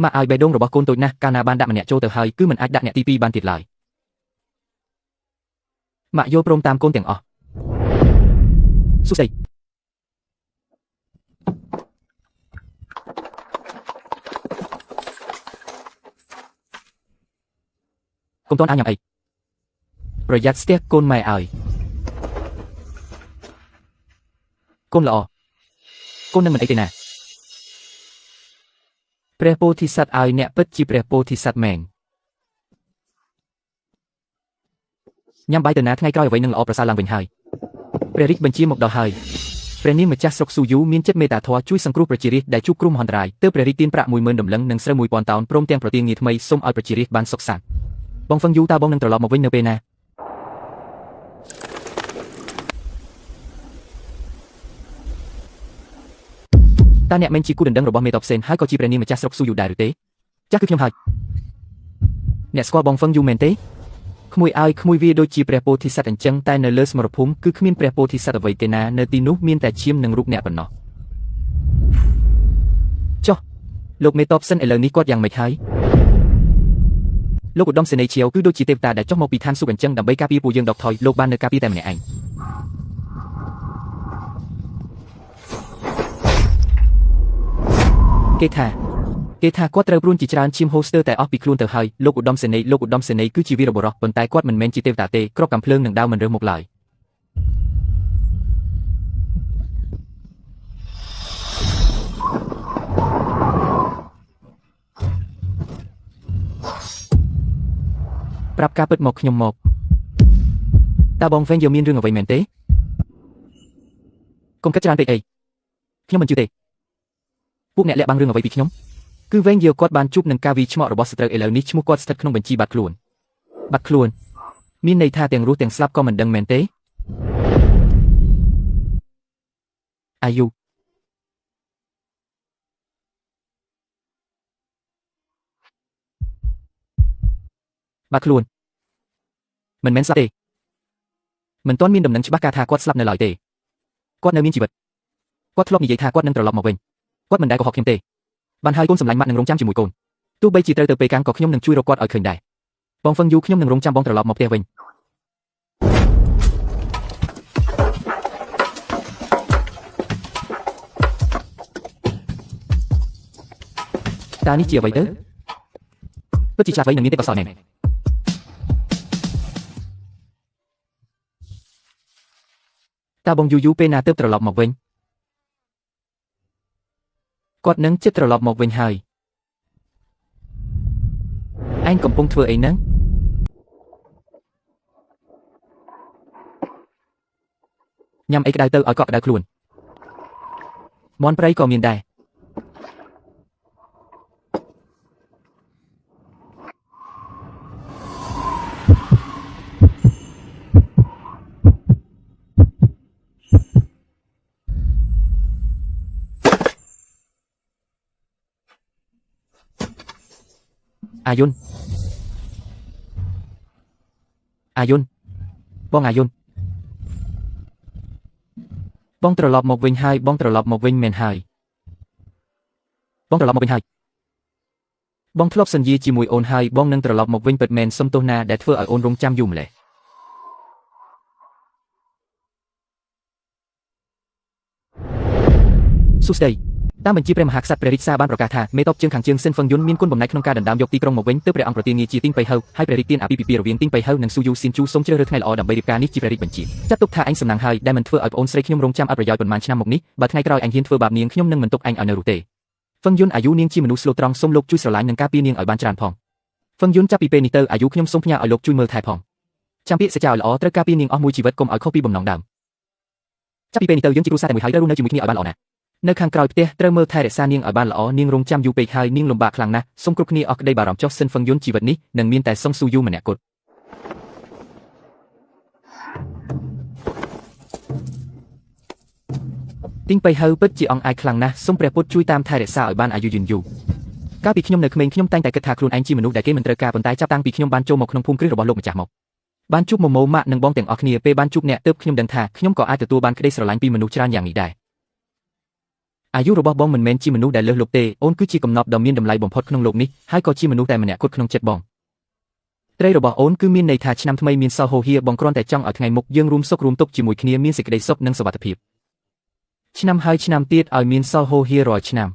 Speaker 1: ម៉ាក់ឲ្យបេះដូងរបស់កូនតូចណាស់កាលណាបានដាក់ម្នាក់ចូលទៅហើយគឺមិនអាចដាក់អ្នកទី2បានទៀតឡើយម៉ាក់យល់ព្រមតាមកូនទាំងអស់សួស្តីកុំតន់អាញ៉ាំអីប្រយ័ត្នស្ទះកូនម៉ែឲ្យកូនល្អកូននឹងមិនអីទេណាព្រះពោធិសត្វឲ្យអ្នកពិតជាព្រះពោធិសត្វមែនញ៉ាំបាយទៅណាថ្ងៃក្រោយអ្វីនឹងល្អប្រសើរឡើងវិញហើយព្រះរាជបញ្ជាមកដល់ហើយព្រះនាងម្ចាស់ស្រុកស៊ូយូមានចិត្តមេត្តាធម៌ជួយសង្គ្រោះប្រជារាស្ត្រដែលជួបគ្រោះមហន្តរាយទើបព្រះរាជទានប្រាក់ 10,000 ដំឡឹងនិងស្រូវ 1000 តោនព្រមទាំងប្រទានងារថ្មីសូមឲ្យប្រជារាស្ត្របានសុខសាន្តបងហ្វឹងយូតើបងនឹងត្រឡប់មកវិញនៅពេលណាតើអ្នកមិនជាគូដណ្ដឹងរបស់មេតបផ្សេងហើយក៏ជាព្រះនាងម្ចាស់ស្រុកស៊ូយូដែរឬទេចាស់គឺខ្ញុំហើយអ្នកស្គាល់បងហ្វឹងយូមែនទេក្មួយឲ្យក្មួយវាដូចជាព្រះពោធិសត្វអញ្ចឹងតែនៅលើស្មរភូមិគឺគ្មានព្រះពោធិសត្វអ្វីទេណានៅទីនោះមានតែឈាមនិងរូបអ្នកប៉ុណ្ណោះចុះលោកមេតបសិនឥឡូវនេះគាត់យ៉ាងម៉េចហើយលោកឧត្តមសេនីយ៍ឈៀវគឺដូចជាទេវតាដែលចុះមកពីឋានសួគ៌អញ្ចឹងដើម្បីការពារពួកយើងដកថយលោកបាននៅការពារតែម្នាក់ឯងគេថាគាត់ត្រូវព្រួញជាច្រើនឈាមហូស្ទ័រតែអស់ពីខ្លួនទៅហើយលោកឧត្តមសេនីយ៍គឺជាវីរបុរសប៉ុន្តែគាត់មិនមែនជាទេវតាទេគ្រាប់កាំភ្លើងនឹងដាវមិនរើសមុខឡើយប្រាប់ការពិតមកខ្ញុំមកតើបងវែងយកមានរឿងអ្វីមែនទេកុំគិតច្រើនពេកអីខ្ញុំមិនជឿទេពួកអ្នកលាក់បាំងរឿងអ្វីពីខ្ញុំគឺវែងយកគាត់បានជួបនឹងការវិឆ្មក់របស់សត្រូវឥឡូវនេះឈ្មោះគាត់ស្ថិតក្នុងបញ្ជីបាត់ខ្លួនមានន័យថាទាំងរស់ទាំងស្លាប់ក៏មិនដឹងមែនទេអាយុ បាទខ្លួនមិនមែនស្លាប់ទេមិនទាន់មានដំណឹងច្បាស់ការថាគាត់ស្លាប់នៅឡើយទេគាត់នៅមានជីវិតគាត់ធ្លាប់និយាយថាគាត់នឹងត្រឡប់មកវិញគាត់មិនដែលកុហកខ្ញុំទេបានហើយកូនសម្លាញ់ម៉ាក់នឹងរងចាំជាមួយកូនទោះបីជាត្រូវទៅពេលកាំងក៏ខ្ញុំនឹងជួយរកគាត់ឲ្យឃើញដែរបងហ្វឹងយូខ្ញុំនឹងរងចាំបងត្រឡប់មកផ្ទះវិញតើនេះជាអ្វីទៅពិតជាឆ្លាតវៃនឹងមានទេបសល់ណែតើបងយូពេលណាទើបត្រឡប់មកវិញគាត់នឹងជិតត្រឡប់មកវិញហើយឯងកំពុងធ្វើអីហ្នឹងញ៉ាំអីក្តៅទៅឲ្យកក់ក្តៅខ្លួនមន់ព្រៃក៏មានដែរអាយុនបងអាយុនបងត្រឡប់មកវិញហើយបងត្រឡប់មកវិញមែនហើយបងត្រឡប់មកវិញហើយបងធ្លាប់សន្យាជាមួយអូនហើយបងនឹងត្រឡប់មកវិញពិតមែនសុំទោសណាដែលធ្វើឲ្យអូនរងចាំយូរម្ល៉េះសួស្តីតាមបញ្ជាព្រះមហាក្សត្រព្រះរាជសារបានប្រកាសថាមេតបជើងខាងជើងសិនហ្វឹងយុនមានគុណបំណែកក្នុងការដណ្ដើមយកទីក្រុងមកវិញទើបព្រះអង្គប្រទានងារជាទីងបៃហៅហើយព្រះរាជទានអាពាហ៍ពិពាហ៍រវាងទីងបៃហៅនិងស៊ូយូស៊ីនជូសូមជ្រើសរើសថ្ងៃល្អដើម្បីរៀបការនេះជាព្រះរាជបញ្ជាចាត់ទុកថាឯងសំណាងហើយដែលមិនធ្វើឲ្យប្អូនស្រីខ្ញុំរងចាំអត់ប្រយោជន៍ប៉ុន្មានឆ្នាំមកនេះបើថ្ងៃក្រោយឯងហ៊ានធ្វើបាបនាងខ្ញុំនឹងមិនទុកឯងឲ្យនៅរស់ទេហ្វឹងយុនអាយុនាងជាមនុស្សស្លូតត្រង់សូមលោកជួយស្រឡាញ់និងការពារនាងឲ្យបានច្រើនផងហ្វឹងយុនចាប់ពីពេលនេះទៅអាយុខ្ញុំសូមផ្ញើឲ្យលោកជួយមើលថែផងចាំពាក្យសច្ចាឲ្យល្អត្រូវការពារនាងអស់មួយជីវិតកុំឲ្យខុសពីបំណងដើមចាប់ពីពេលនេះទៅយើងជាគ្រួសារតែមួយហើយត្រូវរស់នៅជាមួយគ្នាឲ្យបានល្អណាស់នៅខាងក្រោយផ្ទះត្រូវមើលថែរក្សានាងឲ្យបានល្អនាងរងចាំយូរពេកហើយនាងលំបាកខ្លាំងណាស់សូមគ្រប់គ្នាអស់ក្តីបារម្ភចុះសិនហ្វឹងយុនជីវិតនេះនឹងមានតែសុងស៊ូយូម្នាក់គត់ទីងបៃហៅពិតជាអង្គអាចខ្លាំងណាស់សូមព្រះពុទ្ធជួយតាមថែរក្សាឲ្យបានអាយុយឺនយូរកាលពីខ្ញុំនៅក្មេងខ្ញុំតែងតែគិតថាខ្លួនឯងជាមនុស្សដែលគេមិនត្រូវការប៉ុន្តែចាប់តាំងពីខ្ញុំបានចូលមកក្នុងភូមិគ្រឹះរបស់លោកម្ចាស់មកបានជួបម៉ូម៉ាក់និងបងទាំងអស់គ្នាពេលបានជួបអ្នកទើបខ្ញុំដឹងថាខ្ញុំក៏អាចទទួលបានក្តីស្រឡាញ់ពីមនុស្សច្រើនយ៉ាងនេះដែរអាយុរបស់បងមិនមែនជាមនុស្សដែលលើសលប់ទេអូនគឺជាកំណប់ដ៏មានតម្លៃបំផុតក្នុងលោកនេះហើយក៏ជាមនុស្សតែម្នាក់គត់ក្នុងចិត្តបងត្រីរបស់អូនគឺមានន័យថាឆ្នាំថ្មីមានសល់ហូហៀបងគ្រាន់តែចង់ឲ្យថ្ងៃមុខយើងរួមសុខរួមទុក្ខជាមួយគ្នាមានសេចក្តីសុខនិងសុវត្ថិភាពឆ្នាំហើយឆ្នាំទៀតឲ្យមានសល់ហូហៀរាល់ឆ្នាំ